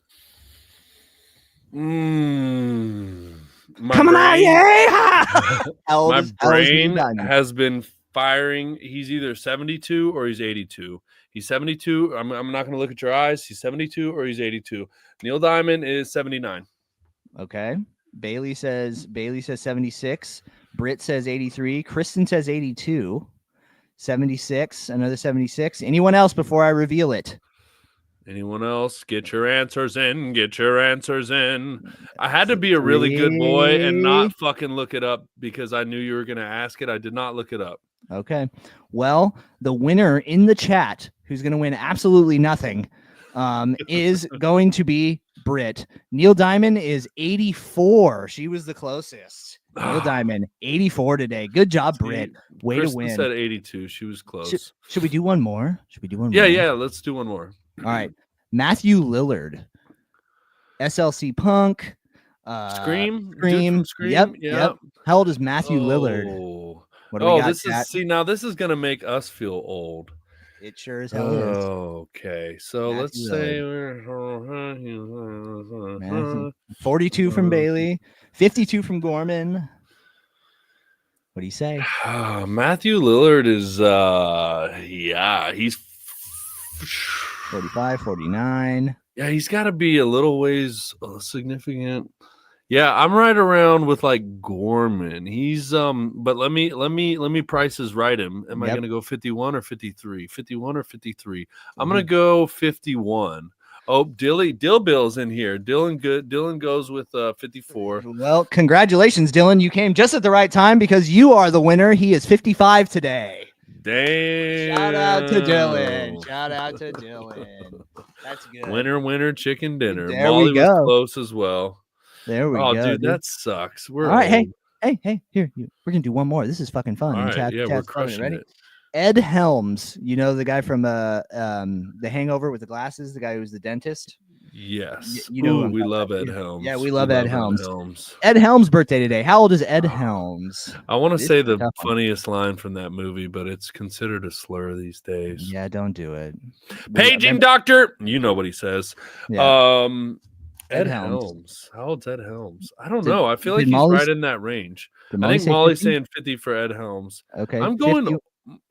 Come on, yeah! My brain has been firing. He's either 72 or he's 82. He's 72. I'm not going to look at your eyes. He's 72 or he's 82. Neil Diamond is 79. Okay. Bailey says 76. Britt says 83. Kristen says 82. 76. Another 76. Anyone else before I reveal it? Anyone else? Get your answers in. I had to be a really good boy and not fucking look it up because I knew you were going to ask it. I did not look it up. Okay. Well, the winner in the chat, who's going to win absolutely nothing, is going to be Britt. Neil Diamond is 84. She was the closest. Neil Diamond, 84 today. Good job, Britt. Way Kristen to win. said 82. She was close. Should we do one more? Yeah, let's do one more. All right. Matthew Lillard. SLC Punk. Scream. Scream. Scream. Yep. How old is Matthew Lillard? What do we got, this is gonna make us feel old. It sure as hell is. Okay, so Matthew let's say 42 from Bailey, 52 from Gorman. What do you say? Matthew Lillard is he's 45, 49. Yeah, he's got to be a little ways significant. Yeah, I'm right around with like Gorman. He's but let me prices right him. Am I gonna go 51 or 53? 51 or 53? I'm gonna go 51. Oh, Dill Bill's in here. Dylan goes with 54. Well, congratulations, Dylan. You came just at the right time because you are the winner. He is 55 today. Damn. Shout out to Dylan. That's good. Winner, chicken dinner. There Molly we go. was close as well. There we go. Oh, dude, that sucks. We're all right. old. Hey, here. We're gonna do one more. This is fucking fun. All right, we're crushing it. Ed Helms, you know the guy from The Hangover with the glasses, the guy who was the dentist. Yes, you know we love Ed Helms. Yeah, we love Ed Helms. Ed Helms' birthday today. How old is Ed Helms? I want to say the funniest line from that movie, but it's considered a slur these days. Yeah, don't do it. Paging doctor, you know what he says. Yeah. Ed Helms. How old's Ed Helms? I don't know. I feel like he's right in that range. I think Molly's saying 50 for Ed Helms. Okay, I'm going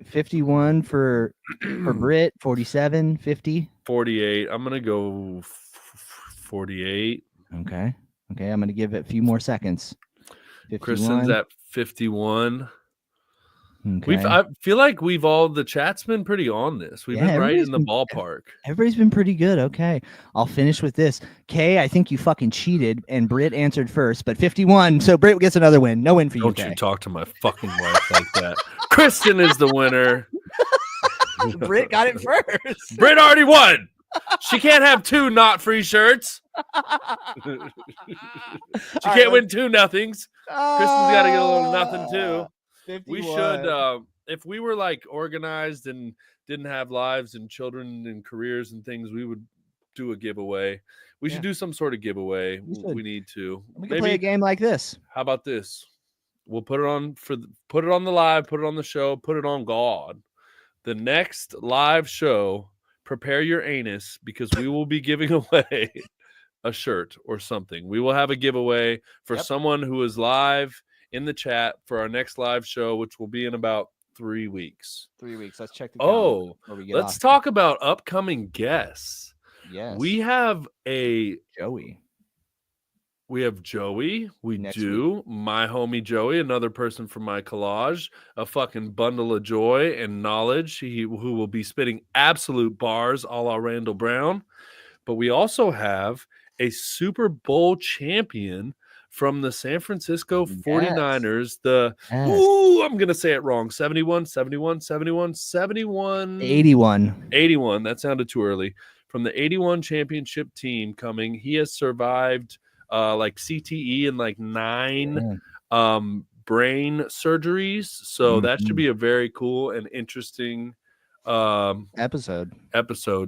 51 for Britt, 47, 50, 48. I'm gonna go 48. Okay, I'm gonna give it a few more seconds. 51. Kristen's at 51. Okay. I feel like the chat's been pretty on this. We've been right in the ballpark. Everybody's been pretty good. Okay, I'll finish with this. Kay, I think you fucking cheated, and Britt answered first, but 51. So Britt gets another win. No win for you. Don't you talk to my fucking wife like that. Kristen is the winner. Britt got it first. Britt already won. She can't have 2 not free shirts. She can't win 2 nothings. Kristen's got to get a little nothing too. 51. We should, if we were like organized and didn't have lives and children and careers and things, we would do a giveaway. We should do some sort of giveaway. We need to. We can play a game like this. How about this? We'll put it on put it on the live, put it on the show, put it on God. The next live show, prepare your anus because we will be giving away a shirt or something. We will have a giveaway for someone who is live in the chat for our next live show, which will be in about 3 weeks. 3 weeks. Let's check the calendar. Let's talk about upcoming guests. Yes. We have Joey. We have Joey. We do. My homie Joey, another person from my collage, a fucking bundle of joy and knowledge. Who will be spitting absolute bars a la Randall Brown. But we also have a Super Bowl champion from the San Francisco 49ers. I'm going to say it wrong. 71. 81. That sounded too early. From the 81 championship team coming. He has survived like CTE and like 9 brain surgeries. So that should be a very cool and interesting episode.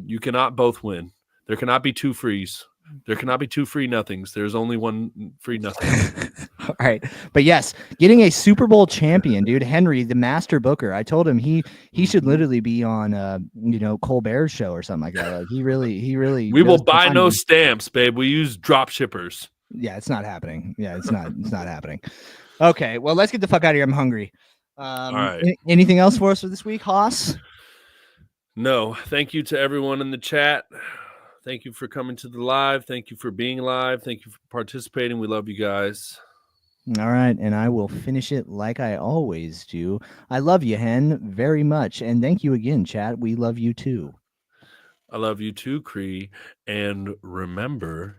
You cannot both win. There cannot be 2 frees. There cannot be 2 free nothings. There's only 1 free nothing. All right. But yes, getting a Super Bowl champion, dude, Henry, the master booker. I told him he should literally be on Colbert's show or something like that. Like he really We will buy no stamps, babe. We use drop shippers. Yeah, it's not happening. Yeah, it's not happening. Okay, well, let's get the fuck out of here. I'm hungry. All right. Anything else for us for this week, Haas? No. Thank you to everyone in the chat. Thank you for coming to the live. Thank you for being live. Thank you for participating. We love you guys. All right. And I will finish it like I always do. I love you, Hen, very much. And thank you again, chat. We love you too. I love you too, Cree. And remember,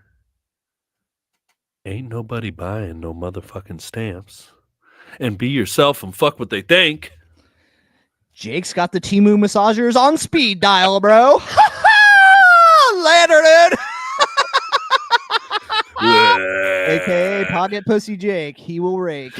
ain't nobody buying no motherfucking stamps. And be yourself and fuck what they think. Jake's got the Temu massagers on speed dial, bro. Later. aka Pocket Pussy Jake. He will rake.